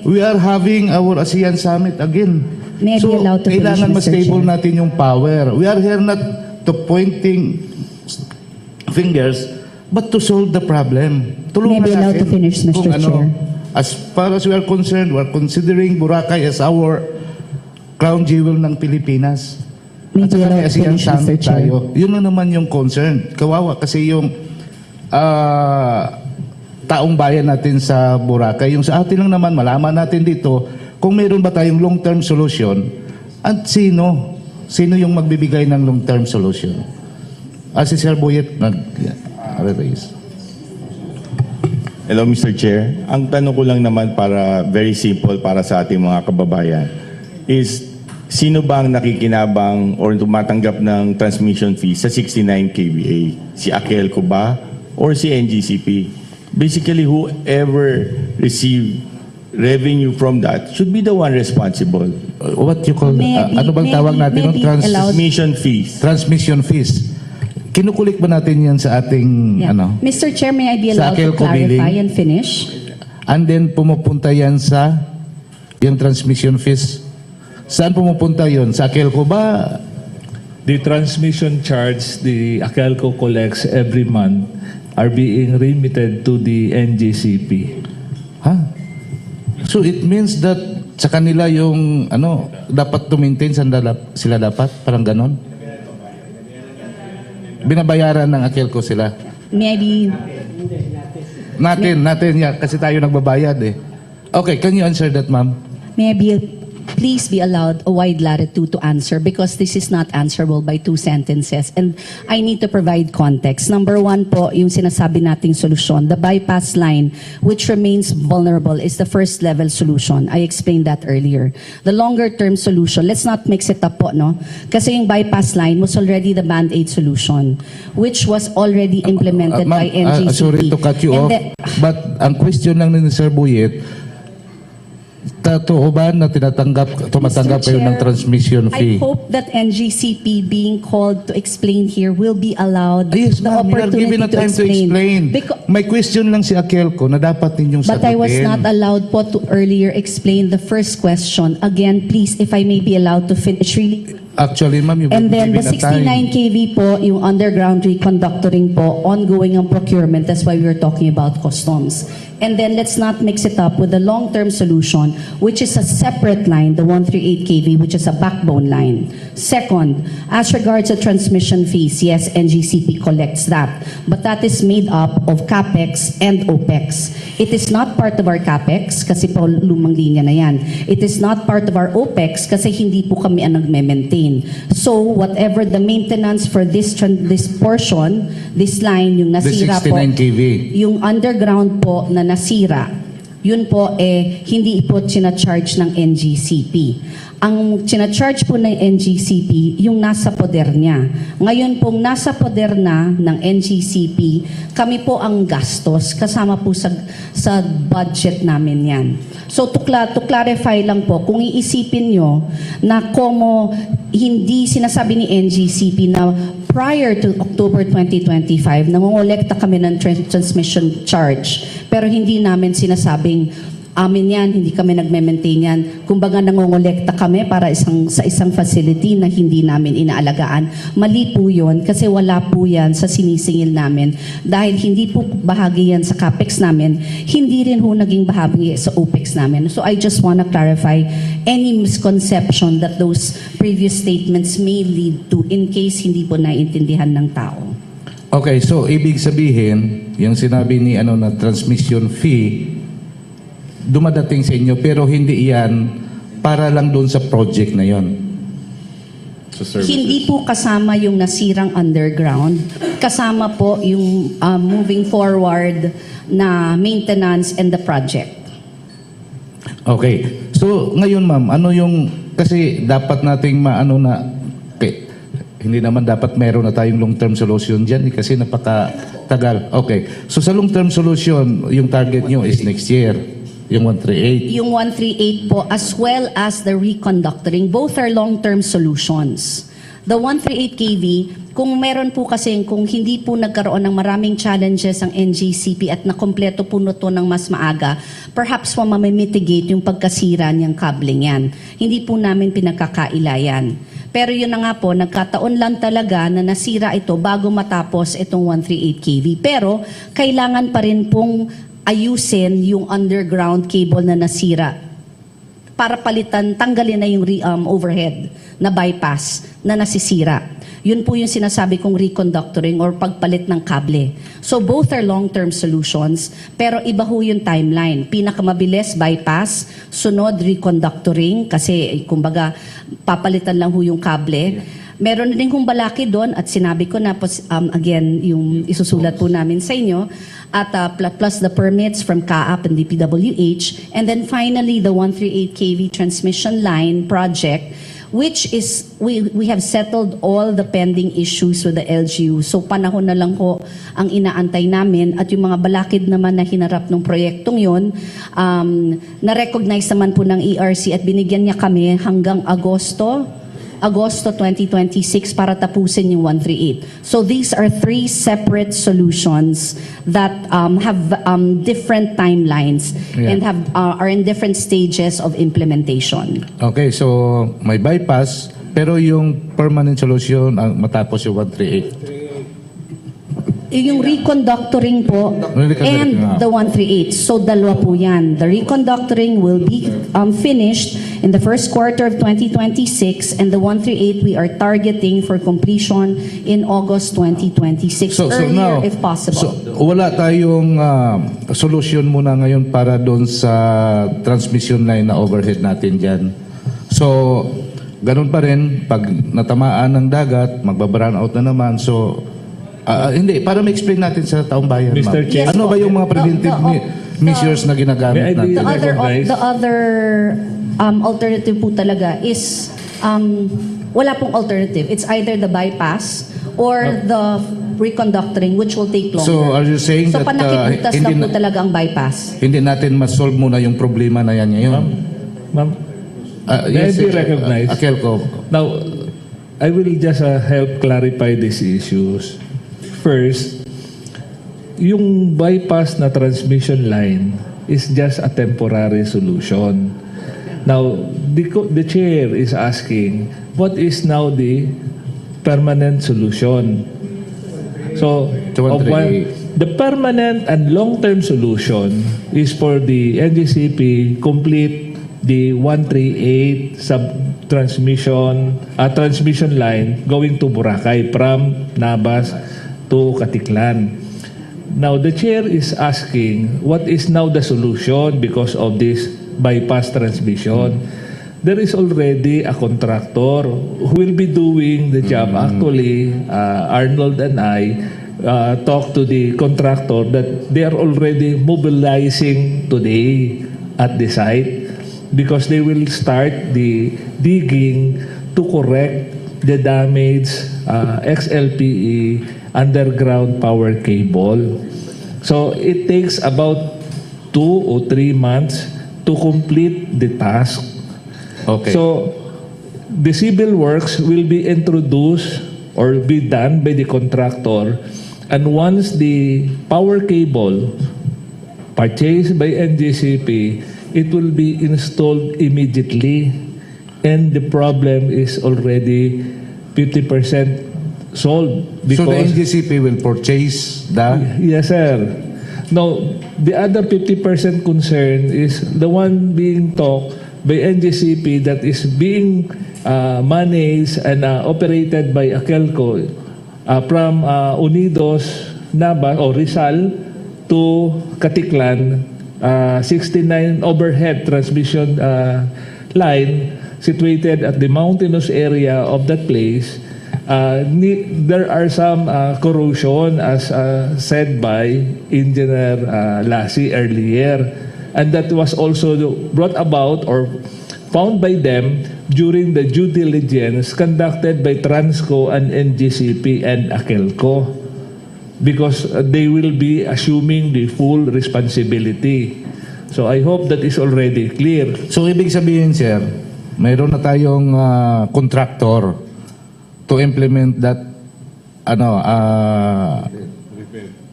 G: We are having our ASEAN Summit again.
A: May I be
G: So,
A: allowed to finish,
G: kailangan
A: Mr.
G: ma-stable
A: Chair?
G: natin yung power. We are here not to pointing fingers, but to solve the problem. Tulungan
A: May I be allowed
G: natin
A: to finish, Mr.
G: kung
A: Chair?
G: As far as we are concerned, we are considering Boracay as our crown jewel ng Pilipinas.
A: May
G: At
A: I be
G: saka
A: allowed
G: may
A: to
G: ASEAN
A: finish, Mr.
G: Summit
A: Chair?
G: tayo. Yun na naman yung concern. Kawawa kasi yung taong bayan natin sa Boracay. Yung sa atin lang naman, malaman natin dito kung meron ba tayong long-term solution at sino yung magbibigay ng long-term solution. Si Sir Boyet nag-raise.
H: Hello, Mr. Chair. Ang tanong ko lang naman para very simple para sa ating mga kababayan is sino ba ang nakikinabang or tumatanggap ng transmission fee sa 69 kVA? Si Akelco ba or si NGCP? Basically, whoever receive revenue from that should be the one responsible.
G: What you call, ano bang tawag natin?
A: May I be allowed-
H: Transmission fees.
G: Transmission fees. Kinukulik ba natin yan sa ating,
A: Yeah.
G: ano?
A: Mr. Chair, may I be
G: Sa
A: allowed to
G: Akelco
A: clarify
G: billing?
A: and finish?
G: And then pumupunta yan sa yung transmission fees. Saan pumupunta yon? Sa Akelco ba?
D: The transmission charge the Akelco collects every month are being remitted to the NGCP.
G: Ha? So it means that sa kanila yung ano, dapat to maintain sila dapat? Parang ganon? Binabayaran ng Akelco sila.
A: May I be...
G: Natin, yeah, kasi tayo nagbabayad eh. Okay, can you answer that, ma'am?
A: May I please be allowed a wide latitude to answer because this is not answerable by 2 sentences and I need to provide context. Number 1 po, yung sinasabi nating solusyon. The bypass line, which remains vulnerable, is the first level solution. I explained that earlier. The longer term solution, let's not mix it up po, no? Kasi yung bypass line was already the band-aid solution, which was already implemented by
G: Ma'am,
A: NGCP.
G: sorry to cut you off,
A: And then-
G: but ang question lang ni Sir Buyet, totoo ba na tumatanggap kayo ng
A: Chair,
G: transmission fee?
A: I hope that NGCP being called to explain here will be allowed
G: Yes,
A: the
G: ma'am, you are
A: opportunity
G: given a
A: to
G: time to explain.
A: Because,
G: May question lang si Akelco na dapat ninyong
A: but
G: sagutin.
A: I was not allowed po to earlier explain the first question. Again, please, if I may be allowed to finish really.
G: Actually, ma'am, you've
A: And
G: been
A: then the
G: given a time.
A: 69 kV po, yung underground reconductoring po, ongoing ang procurement. That's why we were talking about customs. And then let's not mix it up with the long-term solution, which is a separate line, the 138 kV, which is a backbone line. Second, as regards to transmission fees, yes, NGCP collects that. But that is made up of CAPEX and OPEX. It is not part of our CAPEX, kasi po lumang linya na yan. It is not part of our OPEX, kasi hindi po kami ang nagme-maintain. So, whatever the maintenance for this portion, this line, yung
G: The
A: nasira po,
G: 69 kV.
A: yung underground po na nasira, yun po hindi po charge ng NGCP. Ang charge po ng NGCP, yung nasa poder niya. Ngayon pong nasa poder na ng NGCP, kami po ang gastos, kasama po sa budget namin yan. So to clarify lang po, kung iisipin nyo na como hindi sinasabi ni NGCP na prior to October 2025, nangongolekta kami ng transmission charge. Pero hindi namin sinasabing amin yan, hindi kami nagme-maintain yan. Kumbaga nangongolekta kami para sa isang facility na hindi namin inaalagaan. Mali po yun kasi wala po yan sa sinisingil namin. Dahil hindi po bahagi yan sa CAPEX namin, hindi rin po naging bahagi sa OPEX namin. So I just want to clarify any misconception that those previous statements may lead to in case hindi po naiintindihan ng tao.
G: Okay, so ibig sabihin, yung sinabi ni na transmission fee, dumadating sa inyo pero hindi yan para lang doon sa project na yon.
A: Hindi po kasama yung nasirang underground. Kasama po yung moving forward na maintenance and the project.
G: Okay. So ngayon ma'am, ano yung kasi dapat nating hindi naman dapat meron na tayong long-term solution dyan kasi napakatagal. Okay. So sa long-term solution, yung target nyo is next year. Yung 138.
A: Yung 138 po, as well as the reconductoring, both are long-term solutions. The 138 kV, kung meron po kasi, kung hindi po nagkaroon ng maraming challenges ang NGCP at nakompleto po to ng mas maaga, perhaps po mamimitigate yung pagkasira niyang cabling yan. Hindi po namin pinagkakaila yan. Pero yun na nga po, nagkataon lang talaga na nasira ito bago matapos itong 138 kV. Pero kailangan pa rin pong ayusin yung underground cable na nasira para palitan, tanggalin na yung overhead na bypass na nasisira. Yun po yung sinasabi kong reconductoring or pagpalit ng kable. So both are long-term solutions, pero iba ho yung timeline. Pinakamabilis, bypass, sunod, reconductoring, kasi kumbaga papalitan lang ho yung kable. Meron din kong balaki doon at sinabi ko na, again, yung isusulat po namin sa inyo, at plus the permits from CAAP and DPWH, and then finally the 138 kV transmission line project, which is, we have settled all the pending issues with the LGU. So panahon na lang po ang inaantay namin at yung mga balakid naman na hinarap ng proyektong yun, na-recognize naman po ng ERC at binigyan niya kami hanggang Agosto 2026 para tapusin yung 138. So these are three separate solutions that have different timelines and are in different stages of implementation.
G: Okay, so may bypass, pero yung permanent solution ang matapos yung 138.
A: Yung reconductoring po
G: Reconductoring,
A: and the 138. So dalawa po yan. The reconductoring will be finished in the first quarter of 2026 and the 138 we are targeting for completion in August 2026. Earlier if possible.
G: So wala tayong solution muna ngayon para doon sa transmission line na overhead natin dyan. So ganun pa rin, pag natamaan ng dagat, magbabrun out na naman. So hindi, para ma-explain natin sa taong bayan,
D: Mr.
G: ma'am.
D: Chair.
G: Ano ba yung mga preventive measures na ginagamit natin?
A: The other alternative po talaga is wala pong alternative. It's either the bypass or the reconductoring, which will take longer.
G: So are you saying
A: So
G: that
A: panakibutas lang po talaga ang bypass.
G: hindi natin ma-solve muna yung problema na yan ngayon?
D: Ma'am, may I be recognized?
G: Akelco.
D: Now, I will just help clarify these issues. First, yung bypass na transmission line is just a temporary solution. Now, the chair is asking, what is now the permanent solution? So, the permanent and long-term solution is for the NGCP complete the 138 transmission line going to Boracay from Nabas to Katiklan. Now, the chair is asking, what is now the solution because of this bypass transmission? There is already a contractor who will be doing the job. Actually, Arnold and I talked to the contractor that they are already mobilizing today at the site because they will start the digging to correct the damaged XLPE underground power cable. So it takes about 2 or 3 months to complete the task.
G: Okay.
D: So the civil works will be introduced or be done by the contractor, and once the power cable purchased by NGCP, it will be installed immediately, and the problem is already 50% solved.
G: So the NGCP will purchase the...
D: Yes, sir. Now, the other 50% concern is the one being talked by NGCP that is being managed and operated by Akelco from Unidos, Nabas, or Rizal to Katiklan, 69 overhead transmission line situated at the mountainous area of that place. There are some corrosion as said by Engineer Lassie earlier, and that was also brought about or found by them during the due diligence conducted by Transco and NGCP and Akelco, because they will be assuming the full responsibility. So I hope that is already clear.
G: So ibig sabihin, sir, mayroon na tayong contractor to implement that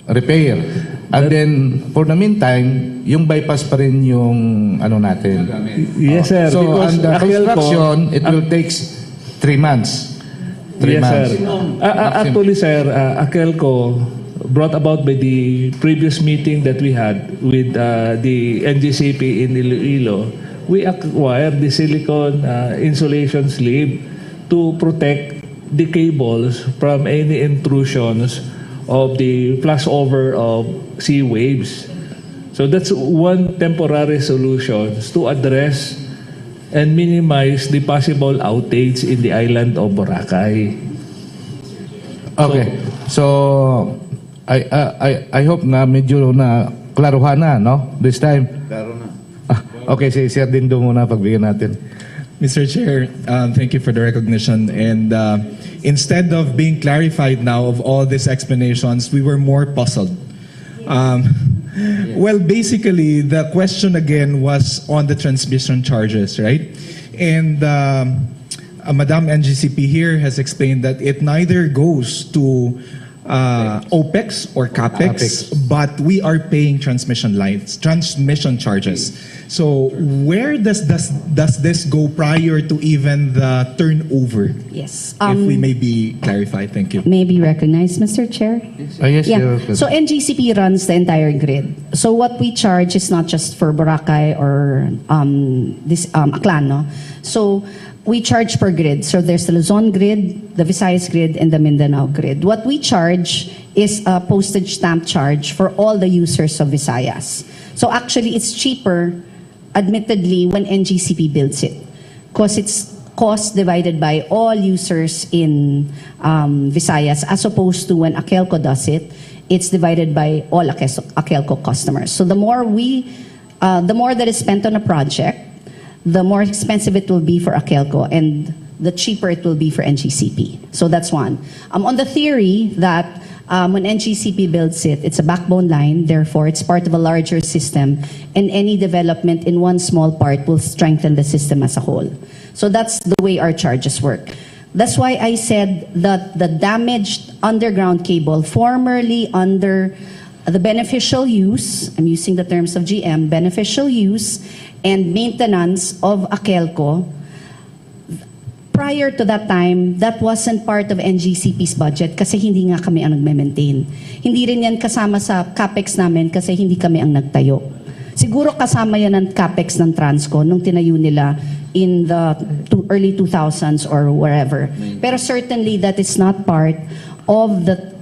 G: repair. And then for the meantime, yung bypass pa rin yung natin.
D: Yes, sir.
G: So
D: Because
G: and the
D: Akelco-
G: construction, it will take 3 months. 3
D: Yes,
G: months.
D: sir. Actually, sir, Akelco, brought about by the previous meeting that we had with the NGCP in Iloilo, we acquired the silicone insulation sleeve to protect the cables from any intrusions of the flashover of sea waves. So that's one temporary solution to address and minimize the possible outage in the island of Boracay.
G: Okay. So I hope na medyo na klaruhan na, no? This time. Klaro na. Okay, si Sir Dindo muna pagbigyan natin.
I: Mr. Chair, thank you for the recognition. And instead of being clarified now of all these explanations, we were more puzzled. Well, basically, the question again was on the transmission charges, right? And Madam NGCP here has explained that it neither goes to OPEX or CAPEX, but we are paying transmission charges. So where does this go prior to even the turnover?
A: Yes.
I: If we may be clarified, thank you.
A: May be recognized, Mr. Chair?
G: Yes,
A: Yeah.
G: sir.
A: So NGCP runs the entire grid. So what we charge is not just for Boracay or this Aklan, no? So we charge per grid. So there's the Luzon grid, the Visayas grid, and the Mindanao grid. What we charge is a postage stamp charge for all the users of Visayas. So actually, it's cheaper, admittedly, when NGCP builds it, because it's cost divided by all users in Visayas, as opposed to when Akelco does it, it's divided by all Akelco customers. So the more that is spent on a project, the more expensive it will be for Akelco, and the cheaper it will be for NGCP. So that's one. On the theory that when NGCP builds it, it's a backbone line, therefore it's part of a larger system, and any development in one small part will strengthen the system as a whole. So that's the way our charges work. That's why I said that the damaged underground cable, formerly under the beneficial use, I'm using the terms of GM, beneficial use and maintenance of Akelco, prior to that time, that wasn't part of NGCP's budget kasi hindi nga kami ang nagme-maintain. Hindi rin yan kasama sa CAPEX namin kasi hindi kami ang nagtayo. Siguro kasama yan ng CAPEX ng Transco nung tinayo nila in the early 2000s or wherever. Pero certainly that is not part of the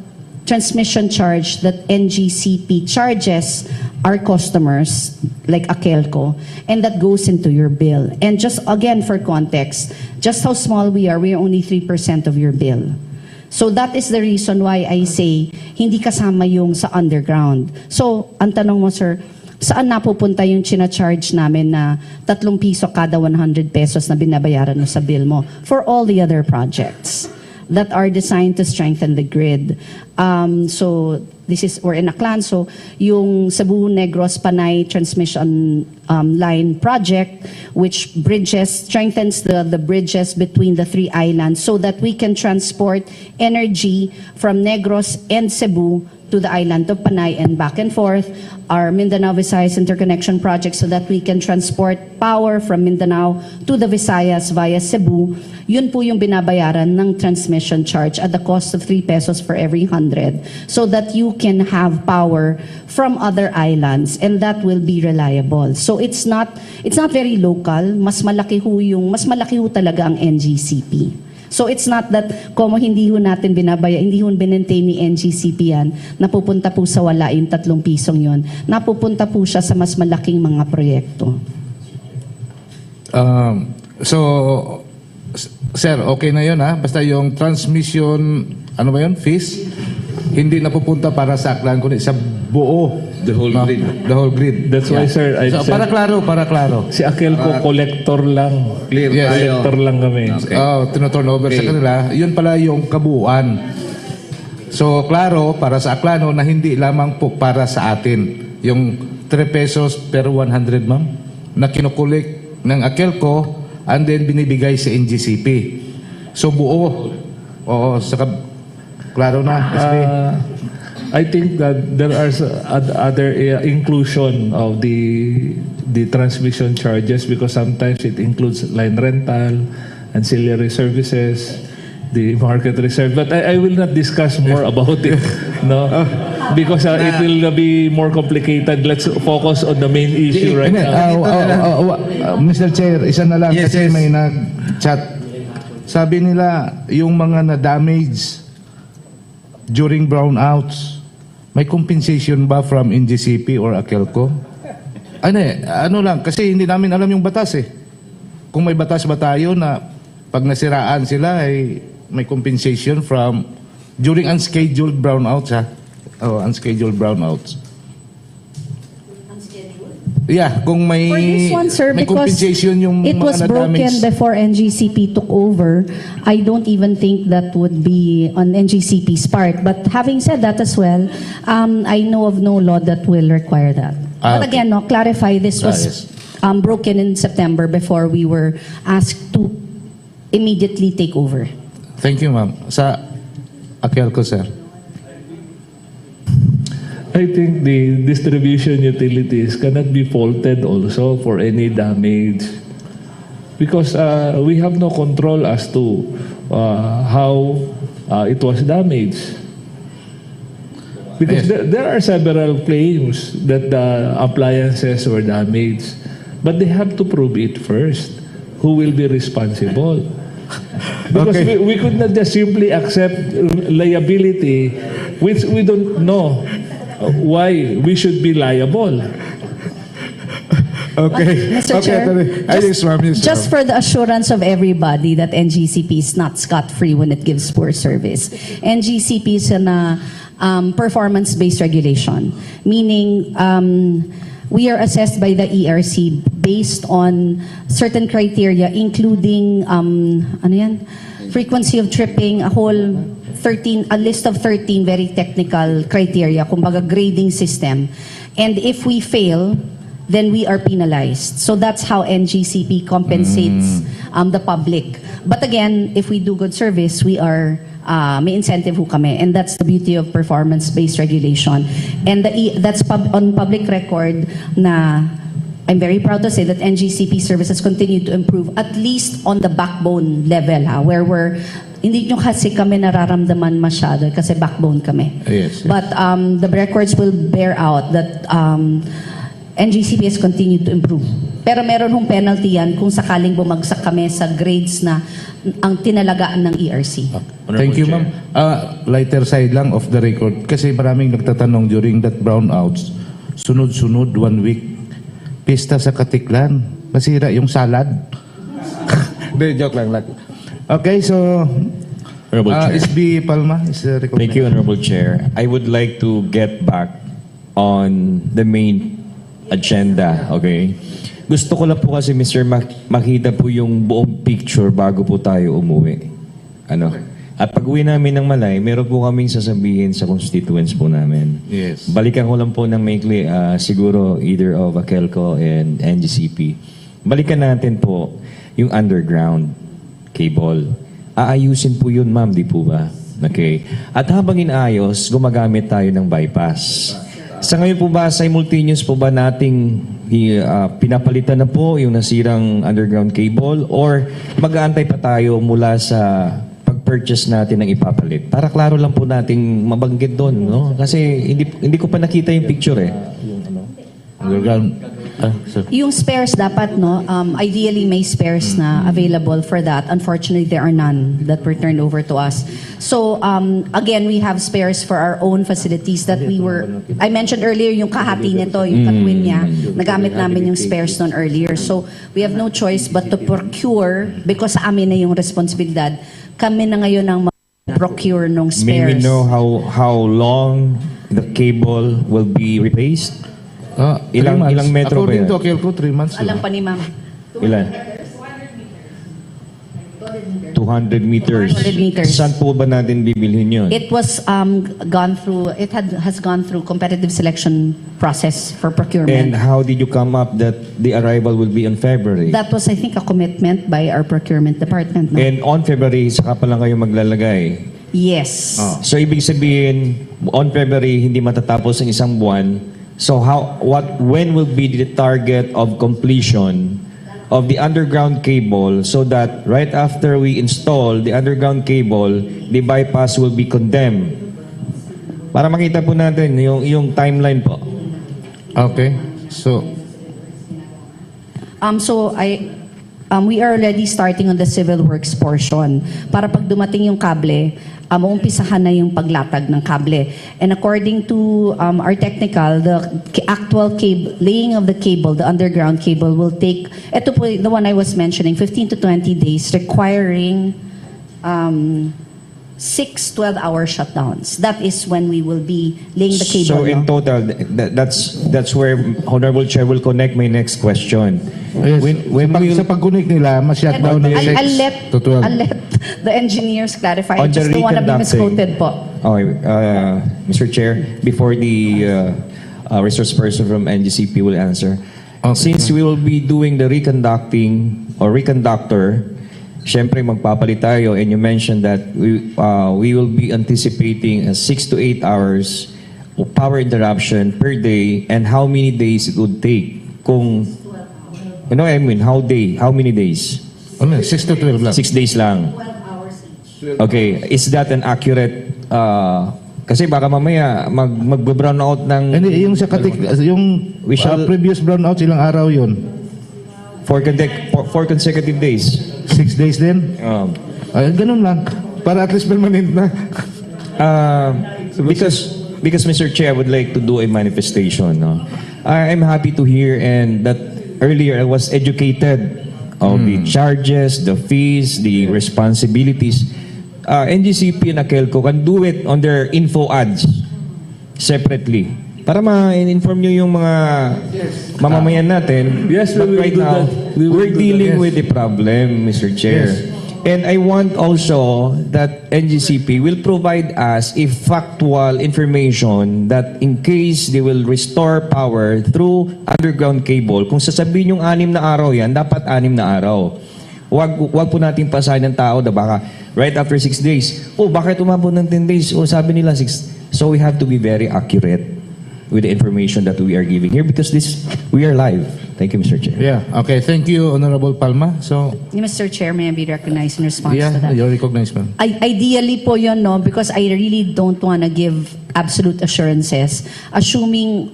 A: transmission charge that NGCP charges our customers like Akelco, and that goes into your bill. And just again for context, just how small we are only 3% of your bill. So that is the reason why I say hindi kasama yung sa underground. So ang tanong mo, sir, saan napupunta yung china-charge namin na 3 piso kada 100 pesos na binabayaran mo sa bill mo for all the other projects that are designed to strengthen the grid. So we're in Aklan, so yung Cebu Negros Panay transmission line project, which strengthens the bridges between the 3 islands so that we can transport energy from Negros and Cebu to the island of Panay and back and forth. Our Mindanao Visayas interconnection project so that we can transport power from Mindanao to the Visayas via Cebu. Yun po yung binabayaran ng transmission charge at the cost of 3 pesos for every 100 so that you can have power from other islands, and that will be reliable. So it's not very local, mas malaki ho talaga ang NGCP. So it's not that como hindi ho natin hindi ho binentay ni NGCP yan, napupunta po sa wala yung 3 pisong yun. Napupunta po siya sa mas malaking mga proyekto.
G: So, sir, okay na yun ha? Basta yung transmission, ano ba yun, fees, hindi napupunta para sa Aklan, kundi sa buo.
C: The whole grid.
G: The whole grid.
D: That's why, sir, I
G: So,
D: said,
G: para klaro.
D: si Akelco collector lang.
C: Clear
G: Yes.
C: tayo.
D: Collector lang kami.
C: Okay.
G: Tino-turn over sa
C: Okay.
G: kanila. Yun pala yung kabuuan. So, klaro, para sa Aklano na hindi lamang po para sa atin. Yung 3 pesos per 100, ma'am, na kinukulik ng Akelco and then binibigay sa NGCP. So buo. Oo, saka klaro na. SB.
D: I think that there are other inclusion of the transmission charges because sometimes it includes line rental, ancillary services, the market reserve. But I will not discuss more about it, no, because it will be more complicated. Let's focus on the main issue right now.
G: Mr. Chair, isa na lang
C: Yes,
G: kasi
C: yes.
G: may nag-chat. Sabi nila, yung mga na-damage during brownouts, may compensation ba from NGCP or Akelco? Ano lang, kasi hindi namin alam yung batas eh. Kung may batas ba tayo na pag nasiraan sila ay may compensation from during unscheduled brownouts, ha? Oh, unscheduled brownouts. Yeah, kung may
A: For this one, sir,
G: may
A: because
G: compensation yung
A: it was
G: mga
A: broken
G: na-damage.
A: before NGCP took over, I don't even think that would be on NGCP's part. But having said that as well, I know of no law that will require that. But
G: Okay.
A: again, no, clarify, this was
G: Yes.
A: broken in September before we were asked to immediately take over.
G: Thank you, ma'am. Sa Akelco, sir.
D: I think the distribution utilities cannot be faulted also for any damage because we have no control as to how it was damaged. Because
G: Yes.
D: there are several claims that the appliances were damaged, but they have to prove it first. Who will be responsible? Because
G: Okay.
D: we could not just simply accept liability, which we don't know why we should be liable.
G: Okay.
A: Mr.
G: Okay,
A: Chair,
G: yes, ma'am. Yes,
A: just
G: ma'am.
A: for the assurance of everybody that NGCP is not scot-free when it gives poor service. NGCP is in a performance-based regulation, meaning we are assessed by the ERC based on certain criteria, including frequency of tripping, a list of 13 very technical criteria, kumbaga grading system. And if we fail, then we are penalized. So that's how NGCP compensates the public. But again, if we do good service, we are may incentive ho kami, and that's the beauty of performance-based regulation. And that's on public record na I'm very proud to say that NGCP services continue to improve, at least on the backbone level, where hindi nyo kasi kami nararamdaman masyado kasi backbone kami.
G: Yes, yes.
A: But the records will bear out that NGCP has continued to improve. Pero meron hong penalty yan kung sakaling bumagsak kami sa grades na ang tinalagaan ng ERC.
G: Thank you, ma'am. Lighter side lang of the record. Kasi maraming nagtatanong during that brownouts, sunod-sunod, 1 week, pista sa Katiklan. Masira yung salad. Hindi, joke lang. Okay, so,
E: Honorable Chair.
G: SB Palma is recommended.
E: Thank you, Honorable Chair. I would like to get back on the main agenda, okay? Gusto ko lang po kasi, Mr. makita po yung buong picture bago po tayo umuwi. At pag uwi namin ng Malay, meron po kaming sasabihin sa constituents po namin.
G: Yes.
E: Balikan ko lang po ng maikli, siguro either of Akelco and NGCP. Balikan natin po yung underground cable. Aayusin po yun, ma'am, di po ba? Okay. At habang inaayos, gumagamit tayo ng bypass. Sa ngayon po ba, simultaneous po ba nating pinapalitan na po yung nasirang underground cable or mag-aantay pa tayo mula sa pag-purchase natin ng ipapalit? Para klaro lang po nating mabanggit doon, no? Kasi hindi ko pa nakita yung picture eh.
G: Underground.
A: Yung spares dapat, no? Ideally, may spares na available for that. Unfortunately, there are none that were turned over to us. So, again, we have spares for our own facilities that I mentioned earlier, yung kahati nito, yung katwin niya, nagamit namin yung spares nun earlier. So, we have no choice but to procure, because sa amin na yung responsibilidad, kami na ngayon ang procure ng
E: May we
A: spares.
E: know how long the cable will be replaced? Ilang metro ba
G: According
E: yan?
G: to Akelco, 3 months.
A: Alam pa ni ma'am.
E: Ilan? 200 meters.
A: 200 meters.
E: Saan po ba natin bibilhin yun?
A: It was has gone through competitive selection process for procurement.
E: And how did you come up that the arrival will be on February?
A: That was, I think, a commitment by our procurement department. No?
E: And on February, saka pa lang kayo maglalagay.
A: Yes.
E: So ibig sabihin, on February hindi matatapos ang isang buwan. So when will be the target of completion of the underground cable so that right after we install the underground cable, the bypass will be condemned? Para makita po natin yung timeline po.
G: Okay. So,
A: we are already starting on the civil works portion. Para pag dumating yung kable, uumpisahan na yung paglatag ng kable. And according to our technical, the actual laying of the cable, the underground cable, will take, ito po the one I was mentioning, 15 to 20 days, requiring 6 12-hour shutdowns. That is when we will be laying the cable.
E: So in total, that's where Honorable Chair will connect my next question.
G: yes, sa pag-connect nila, ma-shutdown ng 6 to 12.
A: I'll let the engineers clarify. I
E: On the
A: just don't want to be
E: reconducting.
A: misquoted po.
E: Okay, Mr. Chair, before the resource person from NGCP will answer, since we will be doing the reconducting or reconductor, syempre magpapalit tayo, and you mentioned that we will be anticipating 6 to 8 hours of power interruption per day, and how many days it would take? Kung, you know what I mean, how many days?
G: 6 to 12 lang.
E: 6 days lang. Okay, is that an accurate, kasi baka mamaya mag-brown out ng...
G: Hindi, yung sa previous brownout, ilang araw yun?
E: 4 consecutive days.
G: 6 days din? Ganun lang. Para at least permanent na.
E: Because Mr. Chair, I would like to do a manifestation. No? I'm happy to hear and that earlier I was educated of the charges, the fees, the responsibilities. NGCP and AKELCO can do it on their info ads separately. Para ma-inform nyo yung mga mamamayan natin.
D: Yes,
E: but right now, we're dealing with the problem, Mr. Chair.
G: Yes.
E: And I want also that NGCP will provide us a factual information that in case they will restore power through underground cable, kung sasabihin yung 6 na araw yan, dapat 6 na araw. Wag po natin pasahin ng tao na baka right after 6 days, bakit umabot ng 10 days? Sabi nila 6. So we have to be very accurate with the information that we are giving here because we are live. Thank you, Mr. Chair.
G: Yeah, okay. Thank you, Honorable Palma. So,
A: Mr. Chair, may I be recognized in response to that?
G: you're recognized, ma'am.
A: Ideally po yun, no? Because I really don't want to give absolute assurances. Assuming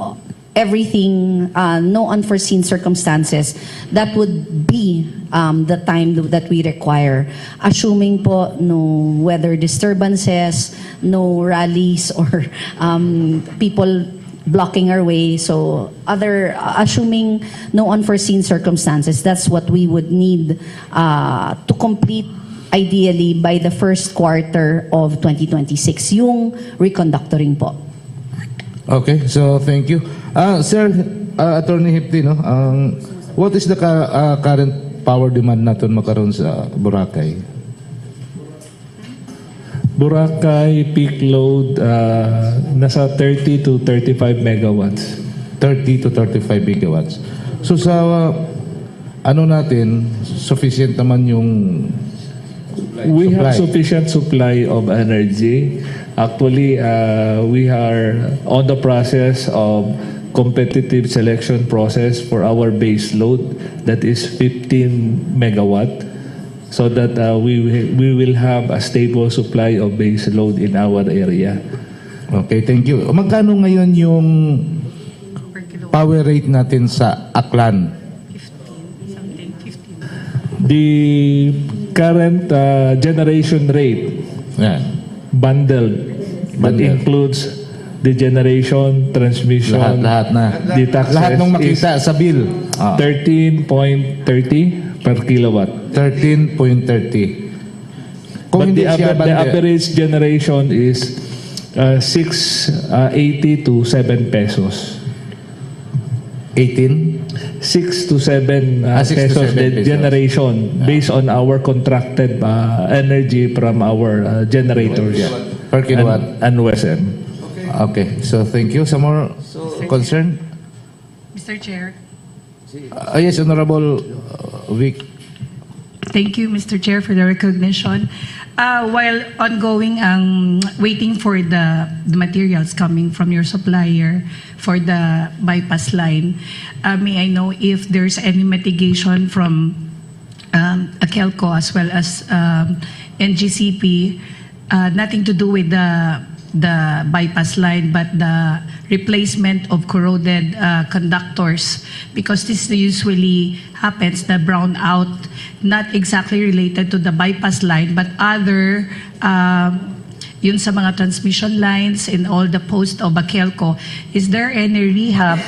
A: everything, no unforeseen circumstances, that would be the time that we require. Assuming po no weather disturbances, no rallies or people blocking our way. So assuming no unforeseen circumstances, that's what we would need to complete ideally by the first quarter of 2026, yung reconductoring po.
G: Okay, so thank you. Sir, Attorney Hipti, no? What is the current power demand natin makaroon sa Boracay?
D: Boracay peak load nasa 30 to 35 megawatts.
G: 30 to 35 gigawatts. So sa natin, sufficient naman yung
D: We have
G: supply.
D: sufficient supply of energy. Actually, we are on the process of competitive selection process for our base load that is 15 megawatt so that we will have a stable supply of base load in our area.
G: Okay, thank you. Magkano ngayon yung power rate natin sa Aklan?
D: The current generation rate bundled that includes the generation, transmission,
G: Lahat na.
D: the taxes
G: Lahat nung makita sa bill.
D: 13.30 per kilowatt.
G: 13.30. Kung
D: But
G: hindi
D: the
G: siya
D: average generation is 6.80 to 7 pesos.
G: 18?
D: 6 to 7
G: 6 to
D: pesos
G: 7
D: the
G: pesos.
D: generation based on our contracted energy from our generators
G: Per kilowatt.
D: and USM.
G: Okay, so thank you. Some more concern?
J: Mr. Chair.
G: Yes, Honorable Vic.
J: Thank you, Mr. Chair, for the recognition. While ongoing waiting for the materials coming from your supplier for the bypass line, may I know if there's any mitigation from AKELCO as well as NGCP, nothing to do with the bypass line, but the replacement of corroded conductors, because this usually happens, the brownout, not exactly related to the bypass line, but other, yun sa mga transmission lines and all the posts of AKELCO. Is there any rehab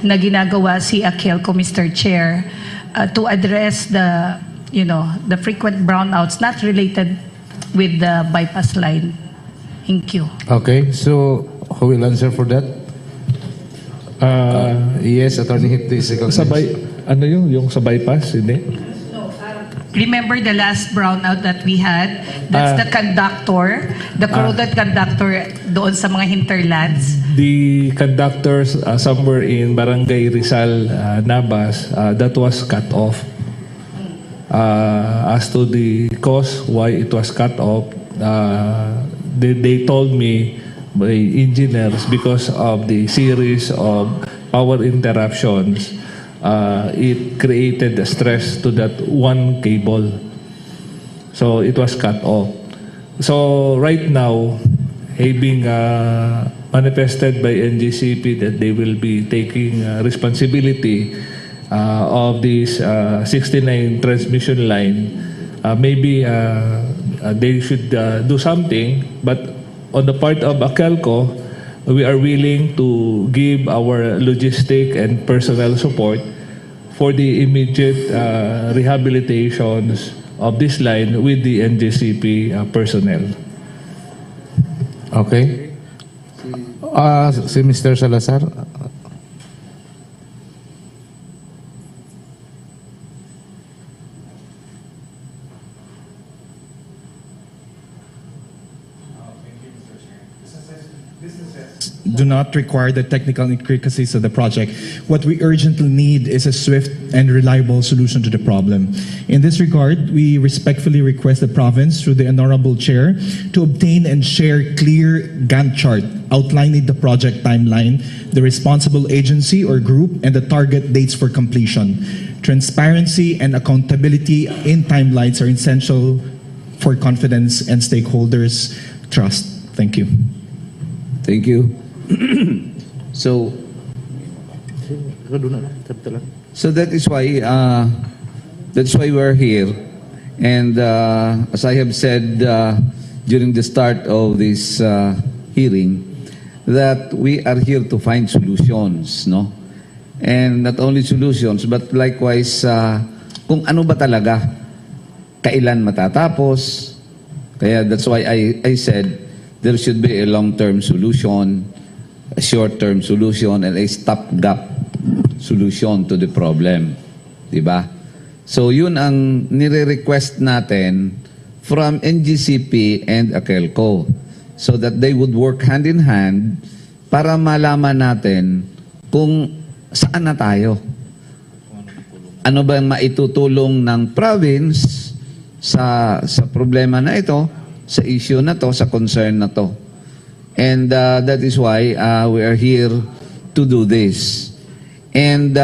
J: na ginagawa si AKELCO, Mr. Chair, to address the, the frequent brownouts not related with the bypass line? Thank you.
G: Okay, so who will answer for that? Yes, Attorney Hit is
D: Yung sa bypass, hindi?
J: Remember the last brownout that we had? That's the conductor, the corroded conductor doon sa mga hinterlands.
D: The conductors somewhere in Barangay Rizal, Nabas, that was cut off. As to the cause why it was cut off, they told me by engineers because of the series of power interruptions, it created a stress to that one cable. So it was cut off. So right now, having manifested by NGCP that they will be taking responsibility of this 69 transmission line, maybe they should do something, but on the part of AKELCO, we are willing to give our logistic and personnel support for the immediate rehabilitations of this line with the NGCP personnel.
G: Okay. Si Mr. Salazar.
I: Do not require the technical intricacies of the project. What we urgently need is a swift and reliable solution to the problem. In this regard, we respectfully request the province, through the Honorable Chair, to obtain and share clear Gantt chart outlining the project timeline, the responsible agency or group, and the target dates for completion. Transparency and accountability in timelines are essential for confidence and stakeholders' trust. Thank you.
C: Thank you. So that is why we're here, and as I have said during the start of this hearing, that we are here to find solutions, no? And not only solutions, but likewise kung ano ba talaga, kailan matatapos. Kaya that's why I said there should be a long-term solution, a short-term solution, and a stopgap solution to the problem. Diba? So yun ang nire-request natin from NGCP and AKELCO, so that they would work hand in hand para malaman natin kung saan na tayo. Ano ba ang maitutulong ng province sa problema na ito, sa issue na to, sa concern na to. And that is why we are here to do this. And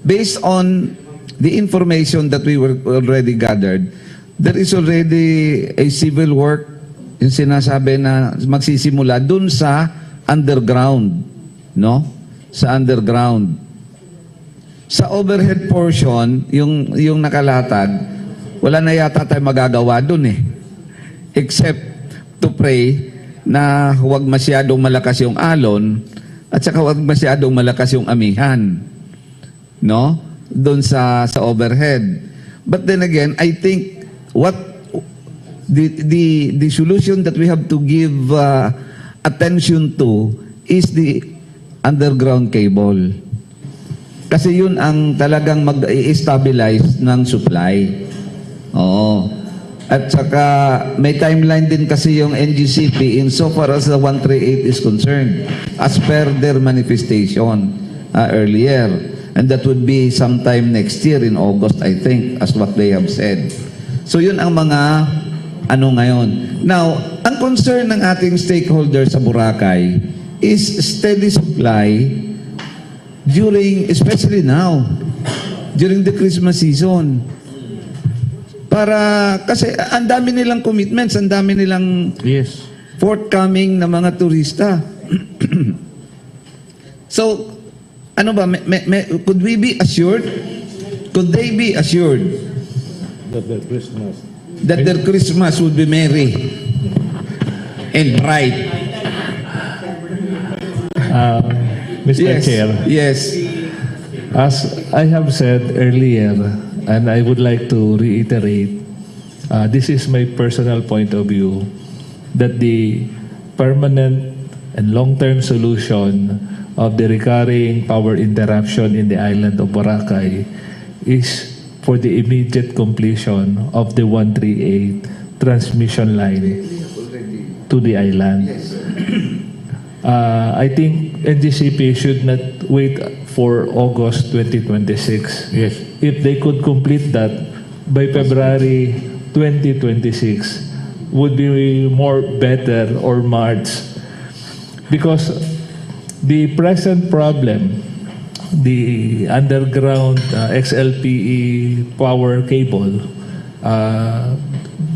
C: based on the information that we were already gathered, there is already a civil work, yung sinasabi na magsisimula dun sa underground, no? Sa underground. Sa overhead portion, yung nakalatag, wala na yata tayo magagawa dun eh. Except to pray na huwag masyadong malakas yung alon at saka huwag masyadong malakas yung amihan, no? Doon sa overhead. But then again, I think what the solution that we have to give attention to is the underground cable. Kasi yun ang talagang mag-i-stabilize ng supply. Oo. At saka may timeline din kasi yung NGCP in so far as the 138 is concerned as per their manifestation earlier. And that would be sometime next year in August, I think, as what they have said. So yun ang mga ano ngayon. Now, ang concern ng ating stakeholders sa Boracay is steady supply during, especially now, during the Christmas season. Para, kasi ang dami nilang commitments, ang dami nilang forthcoming na mga turista. So, ano ba, could we be assured? Could they be assured that their Christmas would be merry and bright?
D: Mr. Chair,
C: Yes.
D: as I have said earlier, and I would like to reiterate, this is my personal point of view, that the permanent and long-term solution of the recurring power interruption in the island of Boracay is for the immediate completion of the 138 transmission line to the island. I think NGCP should not wait for August 2026.
G: Yes.
D: If they could complete that by February 2026, would be more better, or March, because the present problem, the underground XLPE power cable,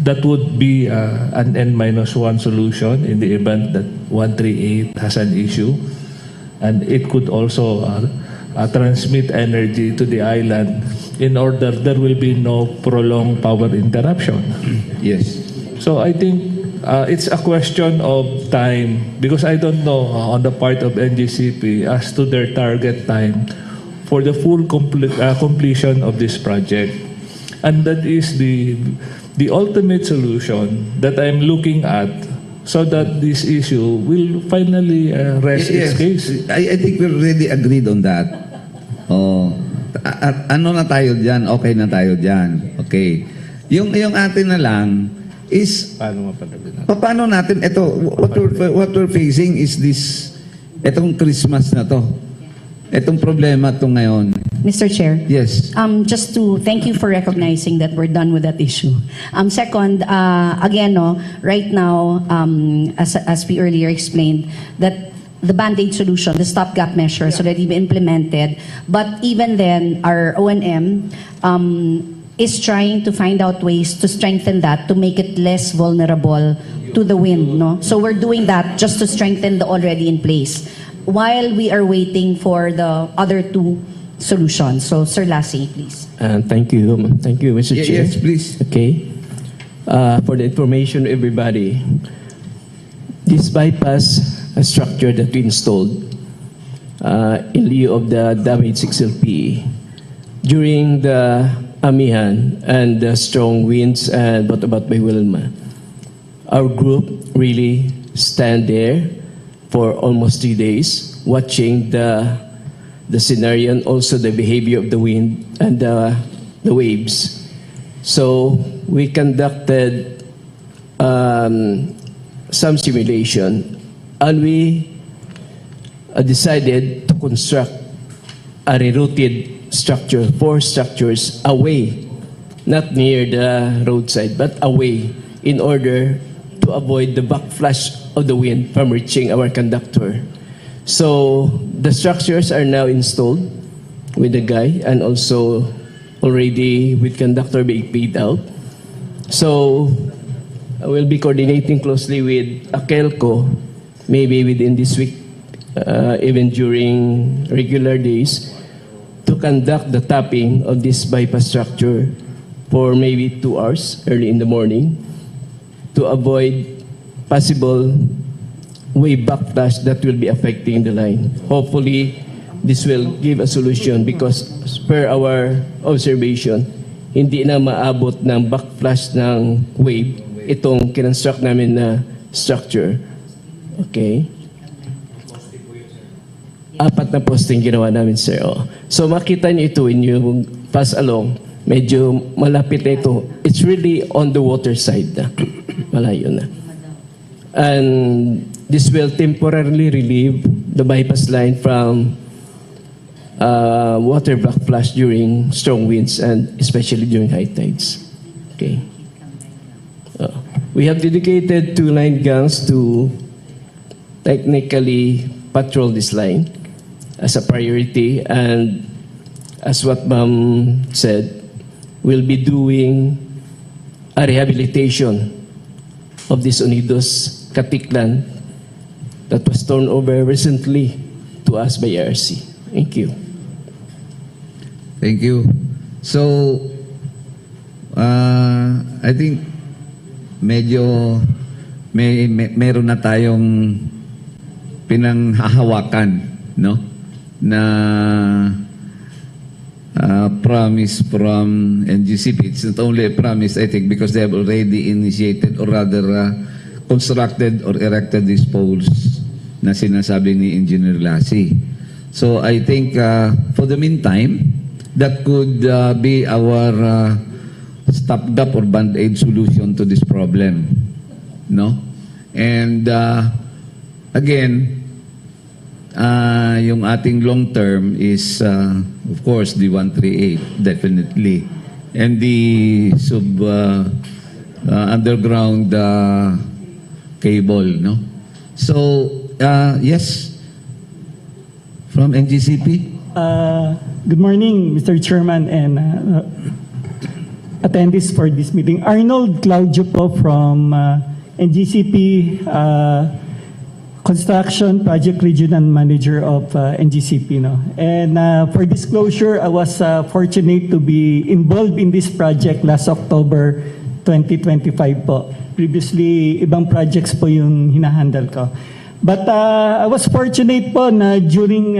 D: that would be an N-1 solution in the event that 138 has an issue, and it could also transmit energy to the island in order there will be no prolonged power interruption.
C: Yes.
D: So I think it's a question of time, because I don't know on the part of NGCP as to their target time for the full completion of this project. And that is the ultimate solution that I'm looking at, so that this issue will finally rest its case.
C: I think we already agreed on that. Oh, ano na tayo diyan? Okay na tayo diyan. Okay. Yung atin na lang is paano natin ito, what we're facing is this, etong Christmas na to. Etong problema to ngayon.
A: Mr. Chair?
C: Yes.
A: Just to thank you for recognizing that we're done with that issue. Second, again, no, right now, as we earlier explained, that the Band-Aid solution, the stopgap measure has already been implemented. But even then, our O&M is trying to find out ways to strengthen that, to make it less vulnerable to the wind. No? So we're doing that just to strengthen the already in place, while we are waiting for the other two solutions. So, Sir Lassie, please.
F: Thank you, Mr. Chair.
C: Yes, please.
F: Okay. For the information of everybody, this bypass structure that we installed in lieu of the damaged 6LP during the Amihan and the strong winds and brought about by Wilma, our group really stand there for almost 3 days watching the scenario and also the behavior of the wind and the waves. So we conducted some simulation, and we decided to construct a rerouted structure, 4 structures away, not near the roadside, but away, in order to avoid the backflash of the wind from reaching our conductor. So the structures are now installed with the guy, and also already with conductor being paid out. So I will be coordinating closely with AKELCO, maybe within this week, even during regular days, to conduct the tapping of this bypass structure for maybe 2 hours early in the morning to avoid possible wave backlash that will be affecting the line. Hopefully, this will give a solution, because per our observation, hindi na maabot ng backflash ng wave itong kinonstruct namin na structure. Okay? 4 na posting ginawa namin, sir. Oh. So makita niyo ito in yung pass along, medyo malapit na ito. It's really on the water side na. Malayo na. And this will temporarily relieve the bypass line from water backflush during strong winds and especially during high tides. Okay. We have dedicated 2 line gangs to technically patrol this line as a priority, and as what Ma'am said, we'll be doing a rehabilitation of this Unidos Katiklan that was turned over recently to us by RC. Thank you.
C: Thank you. So, I think medyo meron na tayong pinanghahawakan, no? Na promise from NGCP. It's not only a promise, I think, because they have already initiated or rather constructed or erected these poles na sinasabi ni Engineer Lassie. So I think for the meantime, that could be our stopgap or band-aid solution to this problem, no? And again, yung ating long term is of course the 138 definitely, and the underground cable, no? So yes, from NGCP.
K: Good morning, Mr. Chairman and attendees for this meeting. Arnold Claudio po from NGCP Construction Project Regional Manager of NGCP. No? And for disclosure, I was fortunate to be involved in this project last October 2025 po. Previously, ibang projects po yung hinahandle ko. But I was fortunate po na during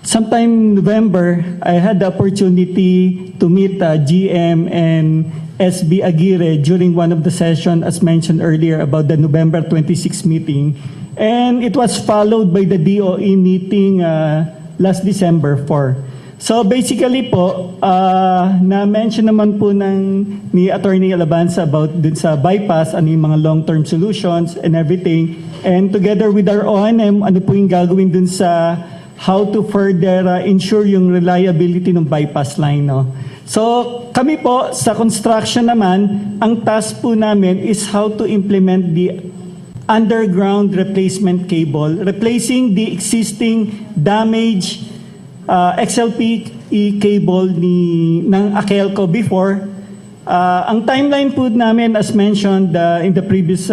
K: sometime November, I had the opportunity to meet GM and SB Aguirre during one of the sessions, as mentioned earlier, about the November 26 meeting. And it was followed by the DOE meeting last December 4. So basically po, na-mention naman po ni Attorney Alabanza about dun sa bypass, ano yung mga long-term solutions and everything. And together with our ONM, ano po yung gagawin dun sa how to further ensure yung reliability ng bypass line. No? So kami po sa construction naman, ang task po namin is how to implement the underground replacement cable, replacing the existing damaged XLPE cable ng Akelco before. Ang timeline po namin, as mentioned in the previous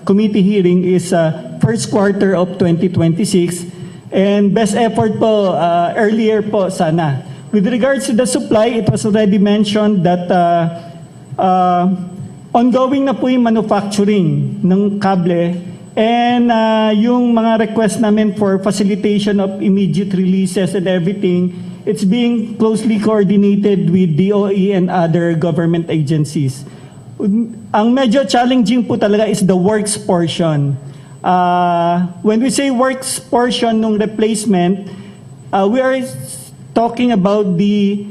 K: committee hearing, is first quarter of 2026. And best effort po, earlier po sana. With regards to the supply, it was already mentioned that ongoing na po yung manufacturing ng kable, and yung mga request namin for facilitation of immediate releases and everything, it's being closely coordinated with DOE and other government agencies. Ang medyo challenging po talaga is the works portion. When we say works portion ng replacement, we are talking about the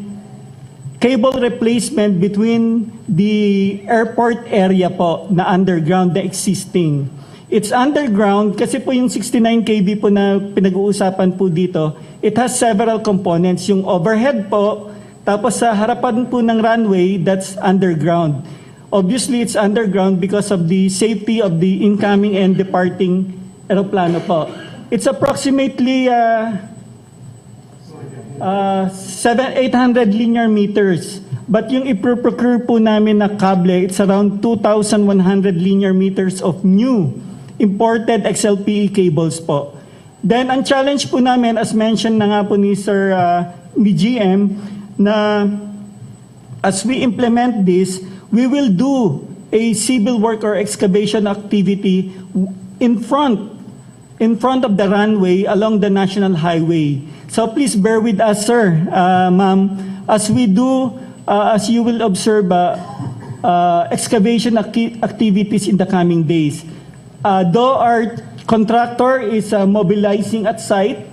K: cable replacement between the airport area po na underground, the existing. It's underground kasi po yung 69 kV po na pinag-uusapan po dito, it has several components. Yung overhead po, tapos sa harapan po ng runway, that's underground. Obviously, it's underground because of the safety of the incoming and departing aeroplano po. It's approximately 800 linear meters. But yung iproprocure po namin na kable, it's around 2,100 linear meters of new imported XLPE cables po. Then, ang challenge po namin, as mentioned na nga po ni Sir BGM, na as we implement this, we will do a civil work or excavation activity in front of the runway along the national highway. So please bear with us, sir, ma'am, as we do, as you will observe, excavation activities in the coming days. Though our contractor is mobilizing at site,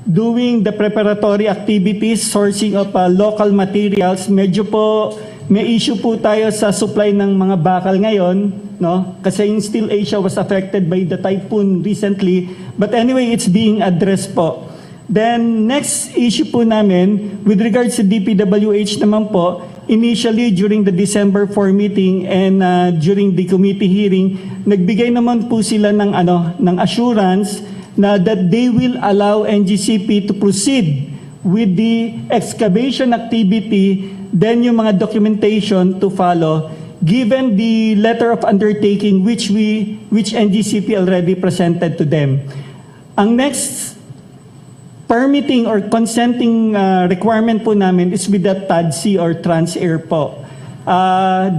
K: doing the preparatory activities, sourcing of local materials. Medyo po may issue po tayo sa supply ng mga bakal ngayon, no? Kasi yung Steel Asia was affected by the typhoon recently. But anyway, it's being addressed po. Then next issue po namin with regards to DPWH naman po, initially during the December 4 meeting and during the committee hearing, nagbigay naman po sila ng assurance na that they will allow NGCP to proceed with the excavation activity, then yung mga documentation to follow, given the letter of undertaking which NGCP already presented to them. Ang next permitting or consenting requirement po namin is with the TADC or Transair po.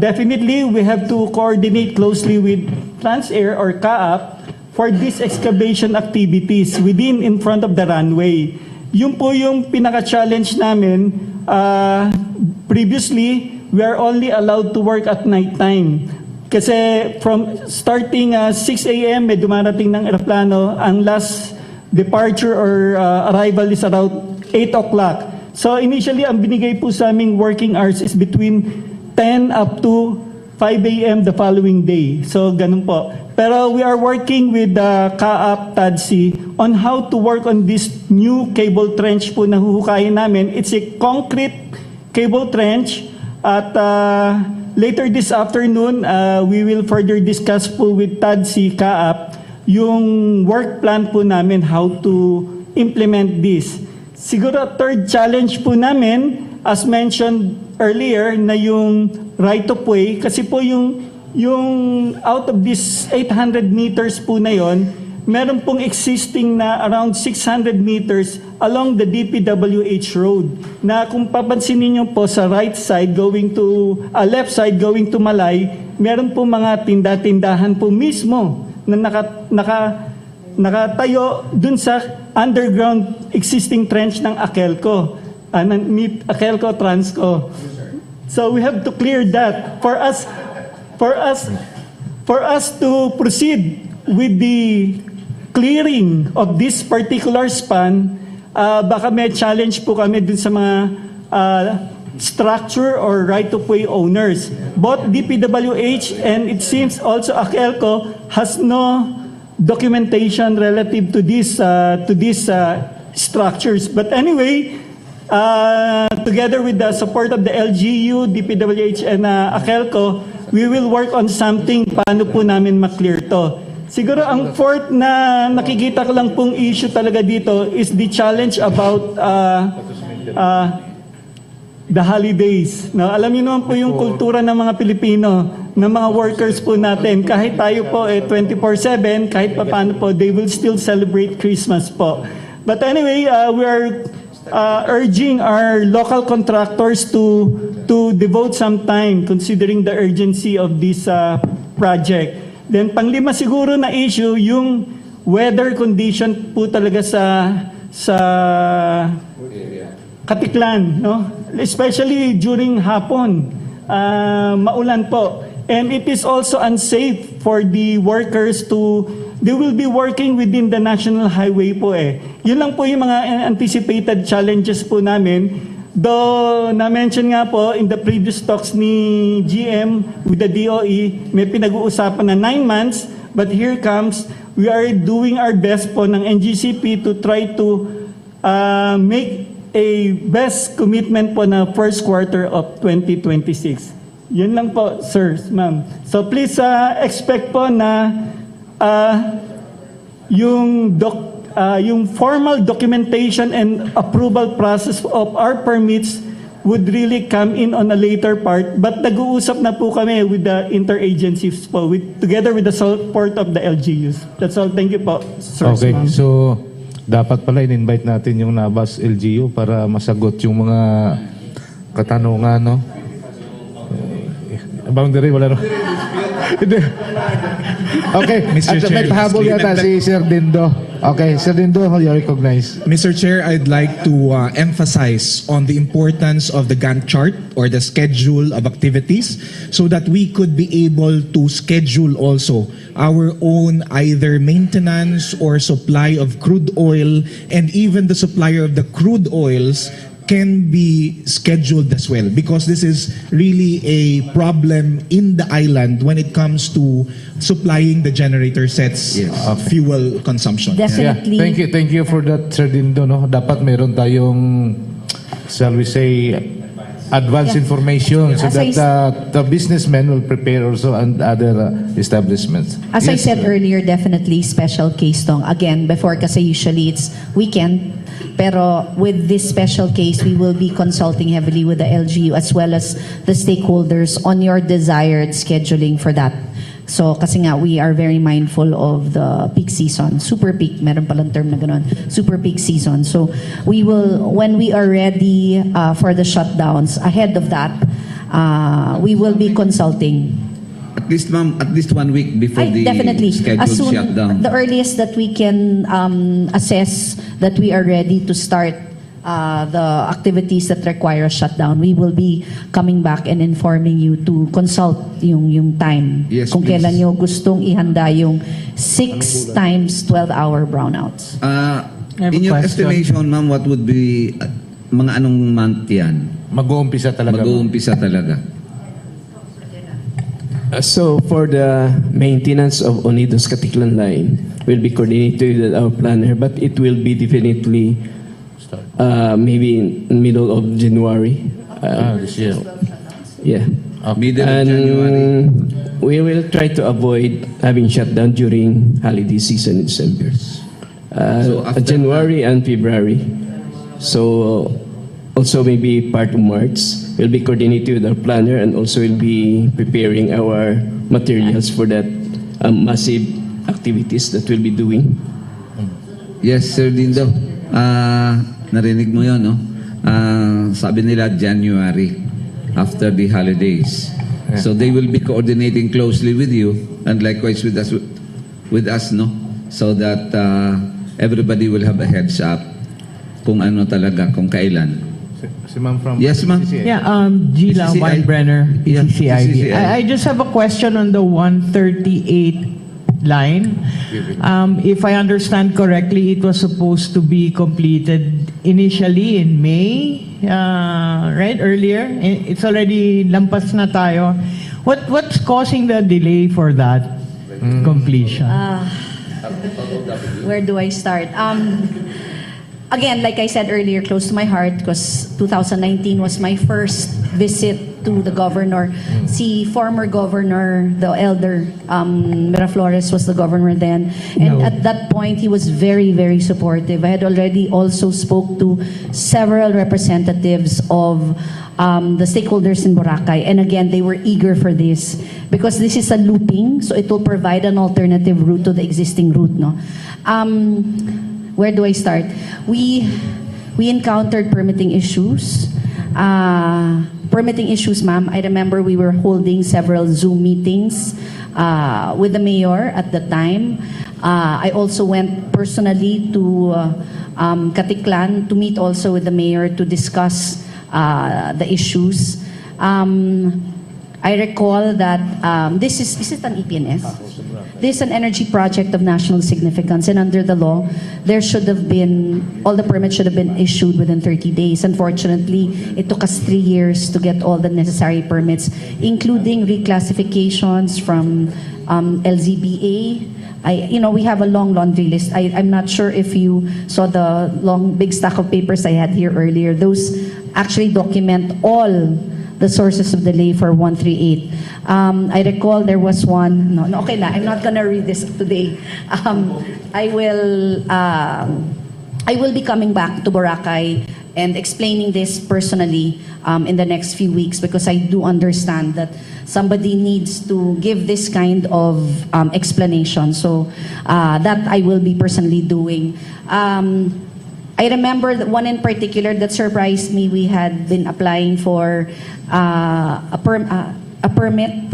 K: Definitely, we have to coordinate closely with Transair or CAAP for these excavation activities in front of the runway. Yun po yung pinaka-challenge namin. Previously, we are only allowed to work at night time. Kasi from starting 6 a.m. may dumarating ng eroplano, ang last departure or arrival is around 8 o'clock. So initially, ang binigay po sa aming working hours is between 10 up to 5 a.m. the following day. So ganun po. Pero we are working with the CAAP TADC on how to work on this new cable trench po na huhukayin namin. It's a concrete cable trench at later this afternoon, we will further discuss po with TADC, CAAP, yung work plan po namin how to implement this. Siguro third challenge po namin, as mentioned earlier, na yung right of way, kasi po yung out of this 800 meters po na yon, meron pong existing na around 600 meters along the DPWH road na kung papansinin niyo po sa right side going to left side going to Malay, meron po mga tinda-tindahan po mismo na nakatayo dun sa underground existing trench ng Akelco, Akelco Transco. So we have to clear that for us to proceed with the clearing of this particular span. Baka may challenge po kami dun sa mga structure or right-of-way owners. Both DPWH and it seems also Akelco has no documentation relative to these structures. But anyway, together with the support of the LGU, DPWH, and Akelco, we will work on something paano po namin maklear to. Siguro ang fourth na nakikita ko lang pong issue talaga dito is the challenge about the holidays. No, alam niyo naman po yung kultura ng mga Pilipino, ng mga workers po natin. Kahit tayo po 24/7, kahit paano po, they will still celebrate Christmas po. But anyway, we are urging our local contractors to devote some time considering the urgency of this project. Then panglima siguro na issue yung weather condition po talaga sa Katiklan, no? Especially during hapon, maulan po. And it is also unsafe for the workers they will be working within the national highway po eh. Yun lang po yung mga anticipated challenges po namin. Though na-mention nga po in the previous talks ni GM with the DOE, may pinag-uusapan na 9 months, but here comes, we are doing our best po ng NGCP to try to make a best commitment po na first quarter of 2026. Yun lang po, sir, ma'am. So please expect po na yung formal documentation and approval process of our permits would really come in on a later part. But nag-uusap na po kami with the interagencies po, together with the support of the LGUs. That's all. Thank you po, sir.
G: Okay,
K: ma'am.
G: so dapat pala in-invite natin yung Nabas LGU para masagot yung mga katanungan, no? Boundary, wala no? Hindi. Okay,
I: Mr.
G: at
I: Chair,
G: may pahabol yata si Sir Dindo. Okay, Sir Dindo, you recognize.
I: Mr. Chair, I'd like to emphasize on the importance of the Gantt chart or the schedule of activities so that we could be able to schedule also our own either maintenance or supply of crude oil, and even the supplier of the crude oils can be scheduled as well, because this is really a problem in the island when it comes to supplying the generator sets of fuel consumption.
A: Definitely.
G: Thank you for that, Sir Dindo. No? Dapat meron tayong, shall we say, advance information so
A: As
G: that the businessmen will prepare also and other establishments.
A: As I
G: Yes,
A: said earlier, definitely special case tong. Again, before kasi usually it's weekend, pero with this special case, we will be consulting heavily with the LGU as well as the stakeholders on your desired scheduling for that. So kasi nga, we are very mindful of the peak season. Super peak, meron palang term na ganun. Super peak season. So we will, when we are ready for the shutdowns, ahead of that, we will be consulting.
C: At least, ma'am, at least 1 week before the
A: Definitely.
C: scheduled
A: As soon,
C: shutdown.
A: the earliest that we can assess that we are ready to start the activities that require a shutdown, we will be coming back and informing you to consult yung time.
C: Yes,
A: Kung
C: please.
A: kailan nyo gustong ihanda yung 6 times 12-hour brownouts.
C: In your estimation, ma'am, what would be mga anong month yan?
G: Mag-uumpisa talaga.
C: Mag-uumpisa talaga.
F: So for the maintenance of Unidos Katiklan line will be coordinated with our planner, but it will be definitely maybe in middle of January.
G: This year.
F: Yeah.
C: Middle of
F: And
C: January.
F: we will try to avoid having shutdown during holiday season in December.
C: So after
F: January and February. So also maybe part of March. We'll be coordinating with our planner and also will be preparing our materials for that massive activities that we'll be doing.
C: Yes, Sir Dindo. Narinig mo yun, no? Sabi nila January, after the holidays. So they will be coordinating closely with you and likewise with us, no? So that everybody will have a heads up kung ano talaga, kung kailan.
G: Si ma'am from
C: Yes, ma'am.
G: CCI.
L: Yeah, Gila
C: CCI.
L: Weinbrenner,
C: Yeah,
L: CCIB.
C: CCI.
L: I just have a question on the 138 line. If I understand correctly, it was supposed to be completed initially in May, right? Earlier. It's already lampas na tayo. What's causing the delay for that completion?
A: Where do I start? Again, like I said earlier, close to my heart because 2019 was my first visit to the governor. Si former governor, the elder Miraflores was the governor then. And at that point, he was very, very supportive. I had already also spoke to several representatives of the stakeholders in Boracay. And again, they were eager for this because this is a looping, so it will provide an alternative route to the existing route. No? Where do I start? We encountered permitting issues. Permitting issues, ma'am. I remember we were holding several Zoom meetings with the mayor at the time. I also went personally to Katiklan to meet also with the mayor to discuss the issues. I recall that this is it an EPNS? This is an energy project of national significance, and under the law, there should have been, all the permits should have been issued within 30 days. Unfortunately, it took us 3 years to get all the necessary permits, including reclassifications from LZBA. We have a long laundry list. I'm not sure if you saw the long, big stack of papers I had here earlier. Those actually document all the sources of delay for 138. I recall there was one, no, okay na, I'm not gonna read this today. I will be coming back to Boracay and explaining this personally in the next few weeks because I do understand that somebody needs to give this kind of explanation. So that I will be personally doing. I remember that one in particular that surprised me. We had been applying for a permit,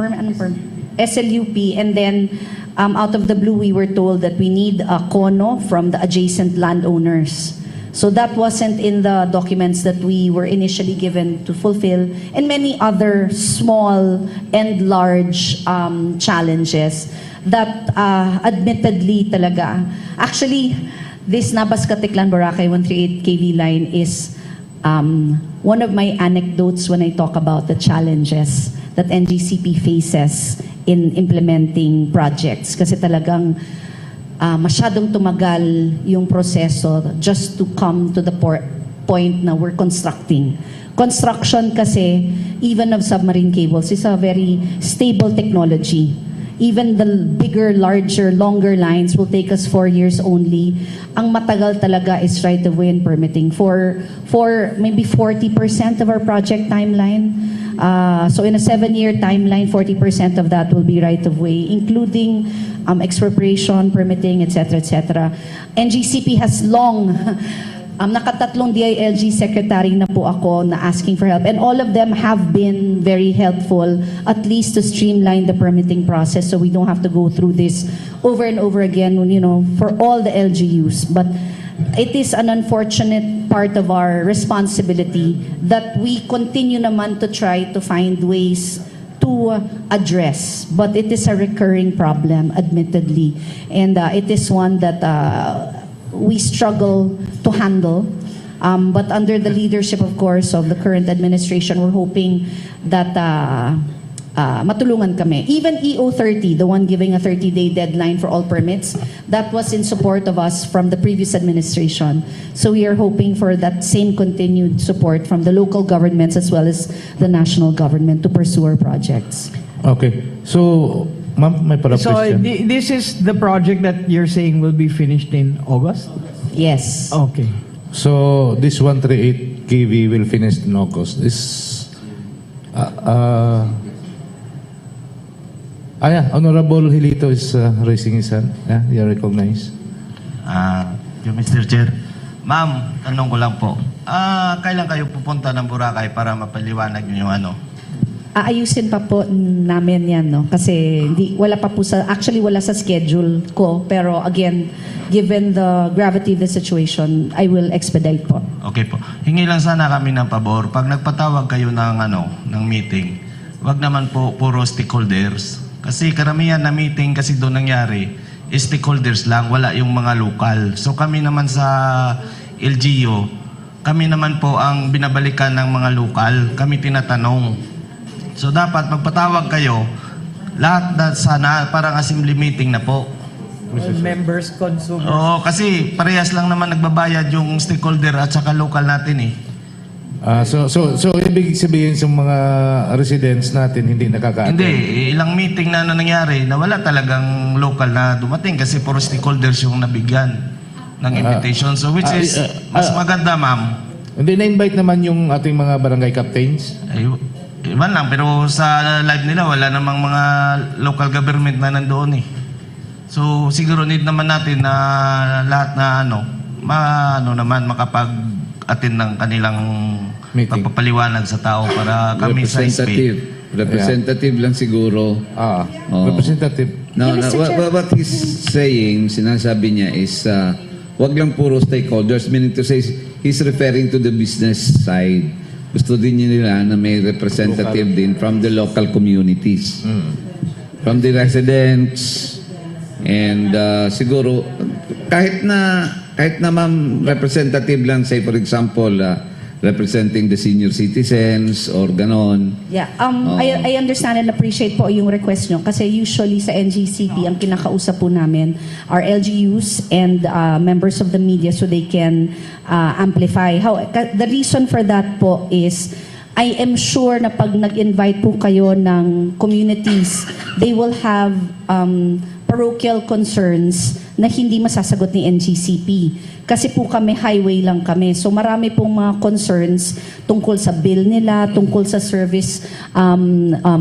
A: SLUP, and then out of the blue, we were told that we need a kono from the adjacent landowners. So that wasn't in the documents that we were initially given to fulfill, and many other small and large challenges that admittedly talaga. Actually, this Nabas Katiklan Boracay 138 kV line is one of my anecdotes when I talk about the challenges that NGCP faces in implementing projects. Kasi talagang masyadong tumagal yung proseso just to come to the point na we're constructing. Construction kasi, even of submarine cables, is a very stable technology. Even the bigger, larger, longer lines will take us 4 years only. Ang matagal talaga is right-of-way and permitting for maybe 40% of our project timeline. So in a 7-year timeline, 40% of that will be right-of-way, including expropriation, permitting, etc., etc. NGCP has long nakatatlong DILG secretary na po ako na asking for help, and all of them have been very helpful, at least to streamline the permitting process so we don't have to go through this over and over again, you know, for all the LGUs. But it is an unfortunate part of our responsibility that we continue naman to try to find ways to address, but it is a recurring problem, admittedly, and it is one that we struggle to handle. But under the leadership, of course, of the current administration, we're hoping that matulungan kami. Even EO30, the one giving a 30-day deadline for all permits, that was in support of us from the previous administration. So we are hoping for that same continued support from the local governments as well as the national government to pursue our projects.
G: Okay. So, ma'am, may para
L: So
G: question.
L: this is the project that you're saying will be finished in August?
A: Yes.
L: Okay.
G: So, this 138 kV will finish in August. Yeah, Honorable Hilito is raising his hand. Yeah, you recognize.
M: Mr. Chair. Ma'am, tanong ko lang po. Kailan kayo pupunta ng Boracay para mapaliwanag niyo yung ano?
A: Aayusin pa po namin yan, no? Kasi wala pa po actually wala sa schedule ko. Pero again, given the gravity of the situation, I will expedite po.
M: Okay po. Hingi lang sana kami ng pabor. Pag nagpatawag kayo ng meeting, wag naman po puro stakeholders. Kasi karamihan na meeting kasi doon nangyari, stakeholders lang, wala yung mga lokal. So kami naman sa LGU, kami naman po ang binabalikan ng mga lokal. Kami tinatanong. So dapat magpatawag kayo, lahat na sana parang assembly meeting na po.
L: Members, consumers.
M: Oo, kasi parehas lang naman nagbabayad yung stakeholder at saka local natin eh.
G: So ibig sabihin sa mga residents natin hindi nakaka-attend?
M: Hindi, ilang meeting na nangyari na wala talagang local na dumating kasi puro stakeholders yung nabigyan ng invitation. So which is mas maganda, ma'am.
G: Hindi na-invite naman yung ating mga barangay captains?
M: Iwan lang, pero sa live nila wala namang mga local government na nandoon eh. So siguro need naman natin na lahat na makapag-attend ng kanilang meeting, pagpapaliwanag sa tao para kami sa space.
C: Representative lang siguro.
G: Representative.
C: No, what he's saying, sinasabi niya is wag lang puro stakeholders, meaning to say he's referring to the business side. Gusto din nila na may representative din from the local communities. From the residents, and siguro kahit na ma'am representative lang, say for example representing the senior citizens or ganon.
A: Yeah, I understand and appreciate po yung request nyo kasi usually sa NGCP ang kinakausap po namin are LGUs and members of the media so they can amplify. The reason for that po is I am sure na pag nag-invite po kayo ng communities, they will have parochial concerns na hindi masasagot ni NGCP. Kasi po kami, highway lang kami. So marami pong mga concerns tungkol sa bill nila, tungkol sa service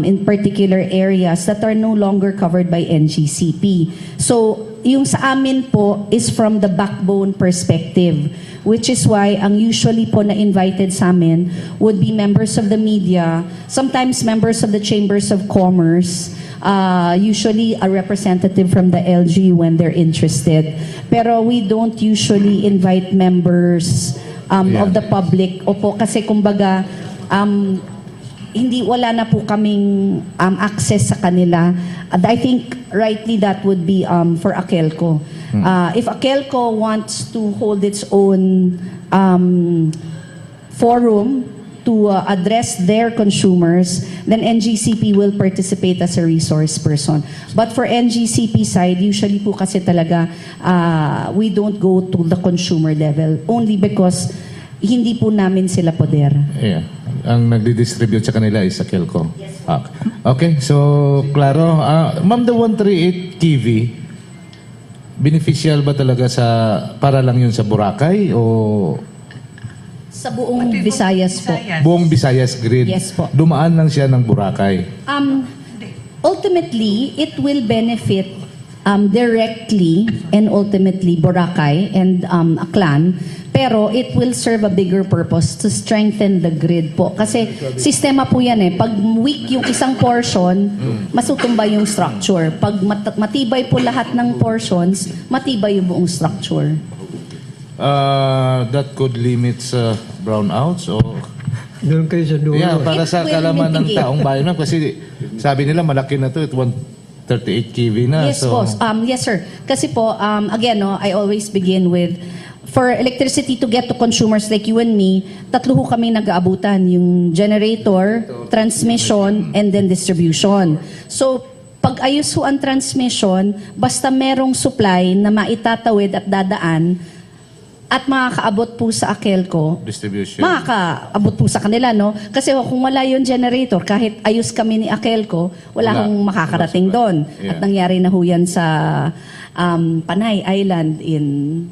A: in particular areas that are no longer covered by NGCP. So yung sa amin po is from the backbone perspective, which is why ang usually po na invited sa amin would be members of the media, sometimes members of the chambers of commerce, usually a representative from the LG when they're interested. Pero we don't usually invite members of the public. Opo, kasi kumbaga, hindi, wala na po kaming access sa kanila. And I think rightly that would be for Akelco. If Akelco wants to hold its own forum to address their consumers, then NGCP will participate as a resource person. But for NGCP side, usually po kasi talaga we don't go to the consumer level only because hindi po namin sila poder.
G: Yeah. Ang nagdi-distribute sa kanila is Akelco. Yes. Okay, so klaro. Ma'am, the 138 TV, beneficial ba talaga para lang yun sa Boracay o
A: Sa buong Visayas po.
G: buong Visayas grid?
A: Yes po.
G: Dumaan lang siya ng Boracay.
A: Ultimately, it will benefit directly and ultimately Boracay and Aklan, pero it will serve a bigger purpose to strengthen the grid po. Kasi sistema po yan eh. Pag weak yung isang portion, masutumba yung structure. Pag matibay po lahat ng portions, matibay yung buong structure.
G: That could limit brownouts o
N: Doon kayo sa dulo.
G: yeah, para sa
A: It will
G: kalaman ng
A: mitigate.
G: taong bayan, ma'am, kasi sabi nila malaki na to, 138 kV na.
A: Yes, boss. Yes, sir. Kasi po, again, no, I always begin with, for electricity to get to consumers like you and me, tatlo ho kami nag-aabutan. Yung generator, transmission, and then distribution. So, pag ayos ho ang transmission, basta merong supply na maitatawid at dadaan, at makakaabot po sa Akelco,
G: Distribution.
A: makakaabot po sa kanila, no? Kasi kung wala yung generator, kahit ayos kami ni Akelco, wala kang makakarating doon.
G: Yeah.
A: At nangyari na ho yan sa Panay Island in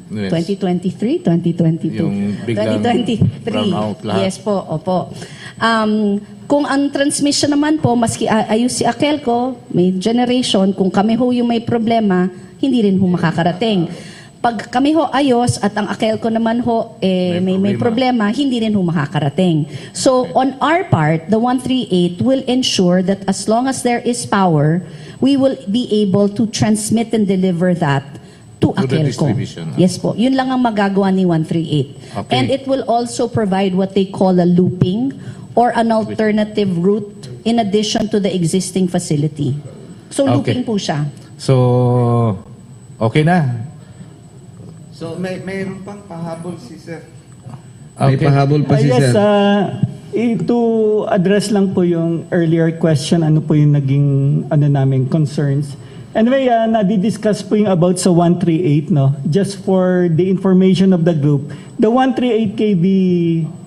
G: Yes.
A: 2023, 2022.
G: Yung biglang
A: 2023.
G: brown out lahat.
A: Yes po, opo. Kung ang transmission naman po, maski ayos si Akelco, may generation, kung kami ho yung may problema, hindi rin ho makakarating. Pag kami ho ayos at ang Akelco naman ho may problema, hindi rin ho makakarating. So on our part, the 138 will ensure that as long as there is power, we will be able to transmit and deliver that to
G: To the
A: Akelco.
G: distribution.
A: Yes po. Yun lang ang magagawa ni 138.
G: Okay.
A: And it will also provide what they call a looping or an alternative route in addition to the existing facility. So looping po siya.
G: So, okay na.
C: So, mayroon pang pahabol si Sir. May
G: Okay.
C: pahabol pa si
K: Yes,
C: Sir.
K: to address lang po yung earlier question, ano po yung naging namin concerns. Anyway, nadi-discuss po yung about sa 138, no? Just for the information of the group, the 138 kV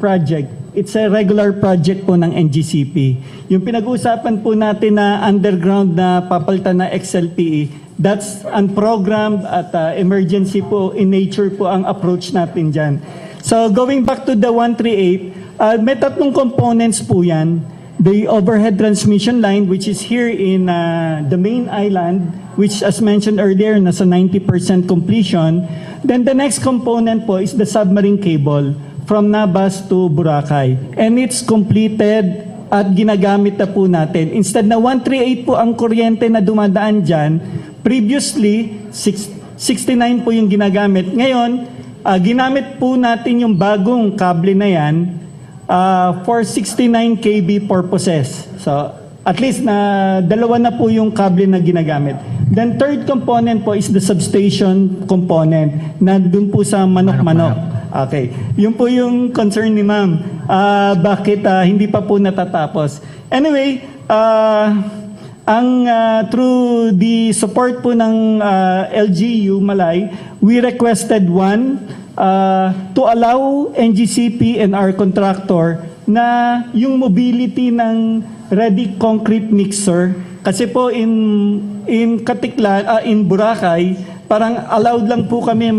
K: project, it's a regular project po ng NGCP. Yung pinag-uusapan po natin na underground na papalitan na XLPE, that's unprogrammed at emergency po in nature po ang approach natin dyan. So going back to the 138, may tatlong components po yan. The overhead transmission line, which is here in the main island, which as mentioned earlier, nasa 90% completion. Then the next component po is the submarine cable from Nabas to Boracay. And it's completed at ginagamit na po natin. Instead na 138 po ang kuryente na dumadaan dyan, previously, 69 po yung ginagamit. Ngayon, ginamit po natin yung bagong kable na yan for 69 kV purposes. So, at least na dalawa na po yung kable na ginagamit. Then third component po is the substation component na dun po sa manok-manok. Okay. Yun po yung concern ni ma'am. Bakit hindi pa po natatapos? Anyway, through the support po ng LGU Malay, we requested to allow NGCP and our contractor na yung mobility ng ready concrete mixer, kasi po in Katiklan, in Boracay, parang allowed lang po kami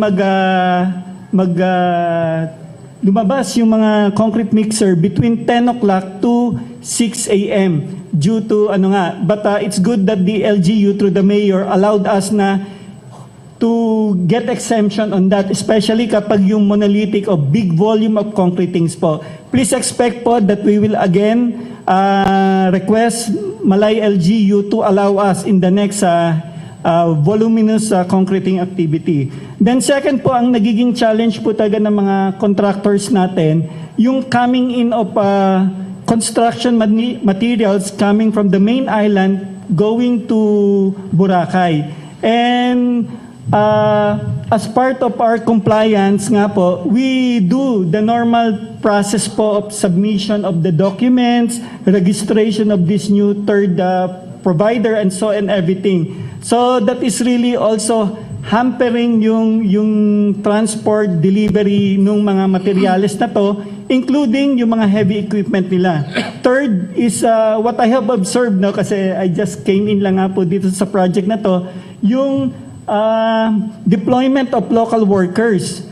K: lumabas yung mga concrete mixer between 10 o'clock to 6 a.m. due to but it's good that the LGU through the mayor allowed us na to get exemption on that, especially kapag yung monolithic o big volume of concretings po. Please expect po that we will again request Malay LGU to allow us in the next voluminous concreting activity. Then second po, ang nagiging challenge po talaga ng mga contractors natin, yung coming in of construction materials coming from the main island going to Boracay. And as part of our compliance nga po, we do the normal process po of submission of the documents, registration of this new third provider and so and everything. So that is really also hampering yung transport delivery ng mga materials na to, including yung mga heavy equipment nila. Third is what I have observed, no, kasi I just came in lang nga po dito sa project na to, yung deployment of local workers.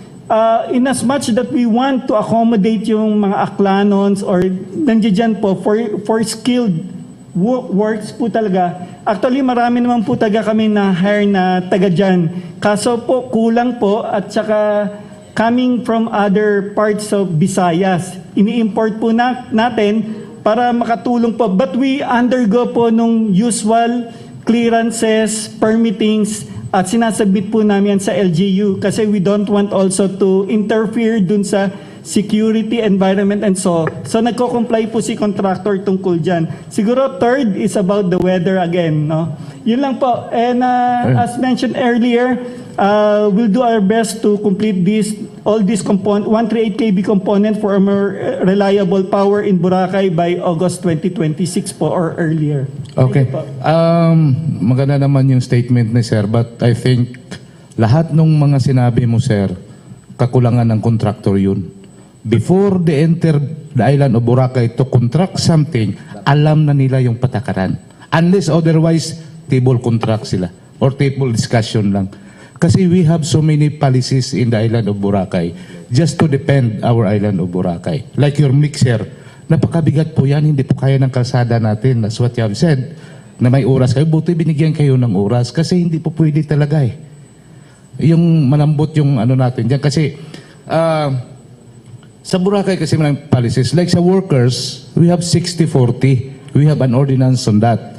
K: In as much that we want to accommodate yung mga aklanons or nandiyan po for skilled works po talaga. Actually, marami naman po talaga kami na hire na taga dyan. Kaso po, kulang po at saka coming from other parts of Visayas. Ini-import po natin para makatulong po. But we undergo po nung usual clearances, permittings, at sinasabit po namin sa LGU kasi we don't want also to interfere dun sa security, environment, and so nagko-comply po si contractor tungkol dyan. Siguro third is about the weather again, no? Yun lang po. And as mentioned earlier, we'll do our best to complete all these 138 kV component for a more reliable power in Boracay by August 2026 po or earlier.
G: Okay. Maganda naman yung statement ni Sir, but I think lahat ng mga sinabi mo, Sir, kakulangan ng contractor yun. Before they enter the island of Boracay to contract something, alam na nila yung patakaran. Unless otherwise, table contract sila or table discussion lang. Kasi we have so many policies in the island of Boracay just to defend our island of Boracay. Like your mixer, napakabigat po yan, hindi po kaya ng kalsada natin. That's what you have said, na may oras kayo. Buti binigyan kayo ng oras kasi hindi po pwede talaga eh. Yung malambot yung ano natin dyan. Kasi sa Boracay kasi may policies. Like sa workers, we have 60-40. We have an ordinance on that.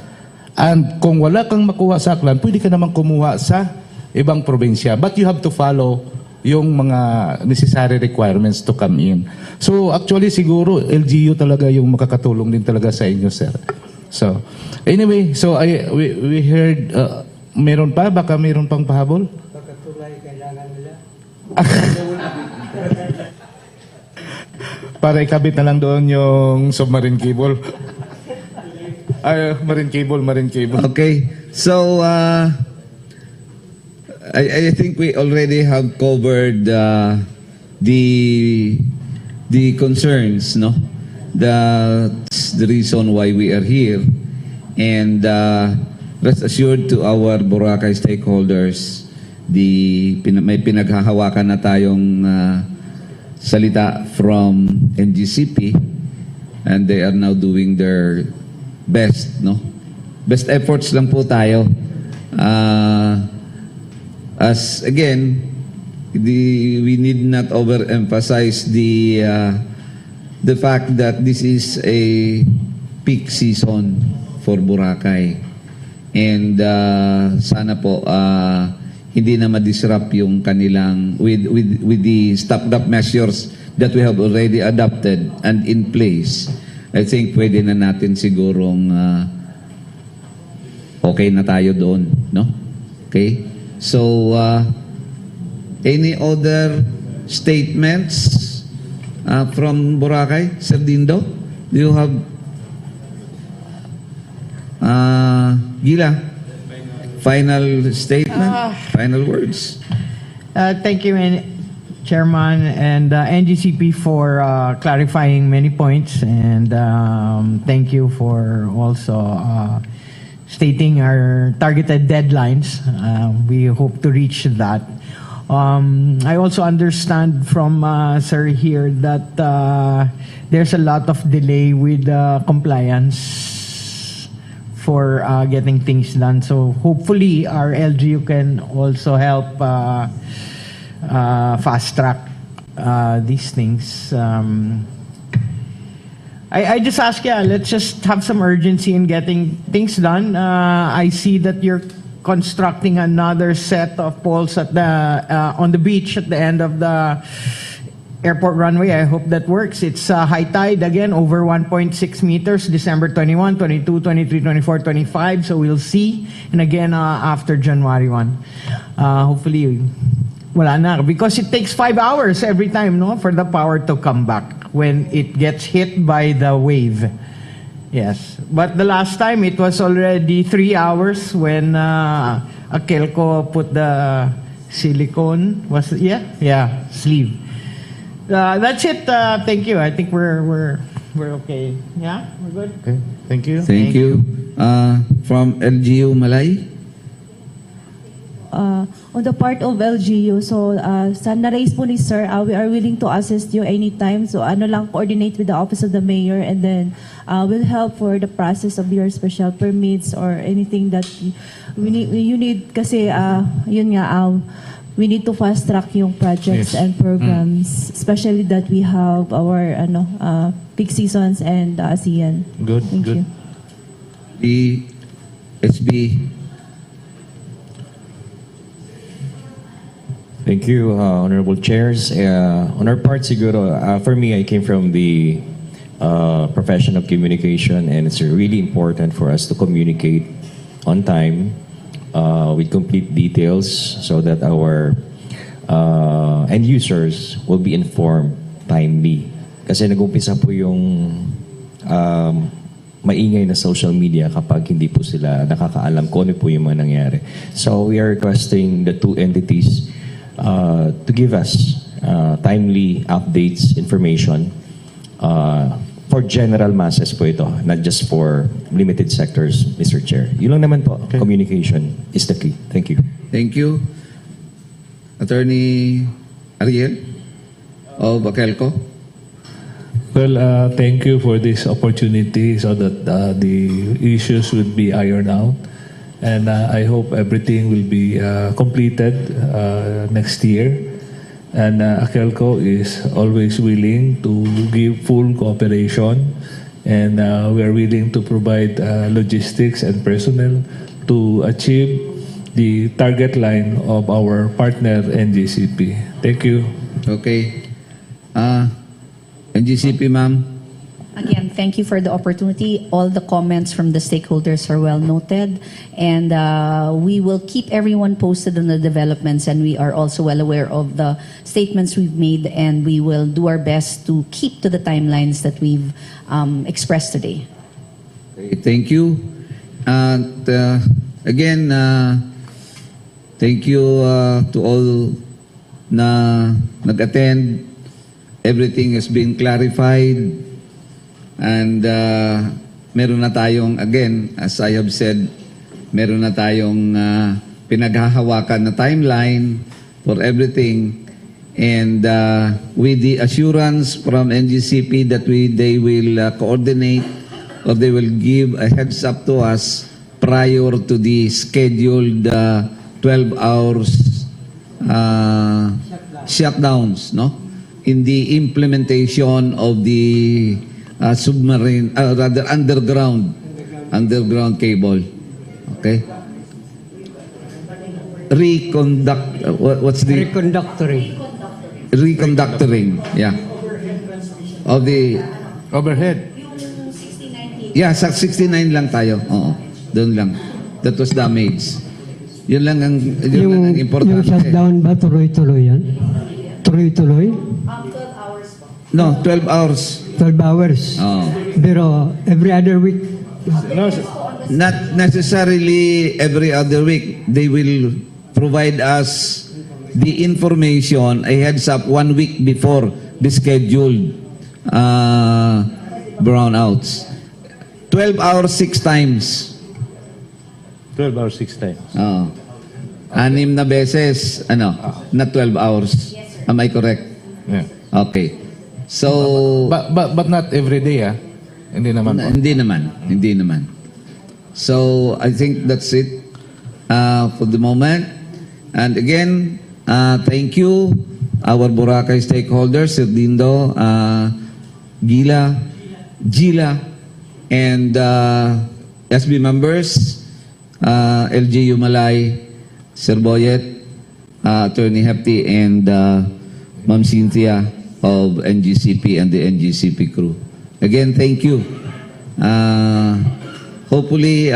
G: And kung wala kang makuha sa Aklan, pwede ka naman kumuha sa ibang probinsya. But you have to follow yung mga necessary requirements to come in. So actually siguro LGU talaga yung makakatulong din talaga sa inyo, sir. So anyway, so we heard meron pa, baka meron pang pahabol?
N: Baka tulay kailangan nila.
G: Para ikabit na lang doon yung submarine cable. Marine cable.
C: Okay. So I think we already have covered the concerns, no? That's the reason why we are here. And rest assured to our Boracay stakeholders, may pinaghahawakan na tayong salita from NGCP, and they are now doing their best, no? Best efforts lang po tayo. As again, we need not overemphasize the fact that this is a peak season for Boracay, and sana po hindi na ma-disrupt yung kanilang with the stopped-up measures that we have already adopted and in place. I think pwede na natin sigurong okay na tayo doon, no? Okay? So, any other statements from Boracay? Sir Dindo, do you have Gila? Final statement, final words.
L: Thank you, Chairman and NGCP for clarifying many points, and thank you for also stating our targeted deadlines. We hope to reach that. I also understand from Sir here that there's a lot of delay with compliance for getting things done. So hopefully our LGU can also help fast track these things. I just ask, let's just have some urgency in getting things done. I see that you're constructing another set of poles at the on the beach at the end of the airport runway. I hope that works. It's high tide again, over 1.6 meters, December 21, 22, 23, 24, 25. So we'll see. And again, after January 1. Hopefully, wala na. Because it takes 5 hours every time, no, for the power to come back when it gets hit by the wave. Yes. But the last time, it was already 3 hours when Akelco put the silicone, sleeve. That's it. Thank you. I think we're okay. Yeah, we're good.
G: Okay. Thank you.
C: Thank you. From LGU Malay.
O: On the part of LGU, so sa na-raise po ni Sir, we are willing to assist you anytime. So coordinate with the Office of the Mayor, and then we'll help for the process of your special permits or anything that you need. Kasi yun nga, we need to fast track yung projects and programs, especially that we have our peak seasons and ASEAN.
G: Good.
O: Thank you.
C: The SB.
E: Thank you, Honorable Chairs. On our part, siguro, for me, I came from the profession of communication, and it's really important for us to communicate on time with complete details so that our end users will be informed timely. Kasi nag-umpisa po yung maingay na social media kapag hindi po sila nakakaalam kung ano po yung mga nangyari. So we are requesting the two entities to give us timely updates, information for general masses po ito, not just for limited sectors, Mr. Chair. Yun lang naman po, communication is the key. Thank you.
C: Thank you. Attorney Ariel of Akelco.
D: Well, thank you for this opportunity so that the issues will be ironed out. And I hope everything will be completed next year. And Akelco is always willing to give full cooperation, and we are willing to provide logistics and personnel to achieve the target line of our partner NGCP. Thank you.
C: Okay. NGCP, ma'am.
A: Again, thank you for the opportunity. All the comments from the stakeholders are well noted, and we will keep everyone posted on the developments, and we are also well aware of the statements we've made, and we will do our best to keep to the timelines that we've expressed today.
C: Okay, thank you. And again, thank you to all na nag-attend. Everything has been clarified. And meron na tayong, again, as I have said, meron na tayong pinaghahawakan na timeline for everything. And with the assurance from NGCP that they will coordinate or they will give a heads up to us prior to the scheduled 12 hours shutdowns, no? In the implementation of the submarine, rather underground cable. Okay? What's the? Reconductoring, yeah. Of the
G: overhead.
C: Yeah, sa 69 lang tayo. Oo. Doon lang. That was damaged. Yun lang ang importante.
N: Yung shutdown ba tuloy-tuloy yan? Tuloy-tuloy?
C: No, 12 hours.
N: 12 hours.
C: Oh.
N: Pero every other week?
C: No, not necessarily every other week. They will provide us the information, a heads up 1 week before the scheduled brownouts. 12 hours 6 times.
G: 12 hours 6 times.
C: Oh. 6 na beses, not 12 hours. Am I correct?
G: Yeah.
C: Okay. So
G: but not every day, ah. Hindi naman.
C: Hindi naman. So I think that's it for the moment. And again, thank you, our Boracay stakeholders, Sir Dindo, Gila, and SB members, LGU Malay, Sir Boyet, Attorney Hefty, and Ma'am Cynthia of NGCP and the NGCP crew. Again, thank you. Hopefully,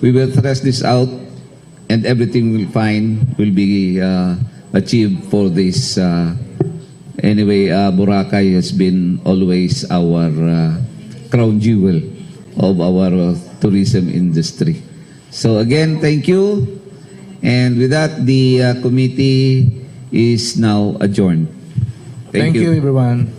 C: we will thresh this out and everything will be achieved for this. Anyway, Boracay has been always our crown jewel of our tourism industry. So again, thank you. And with that, the committee is now adjourned.
G: Thank you, everyone.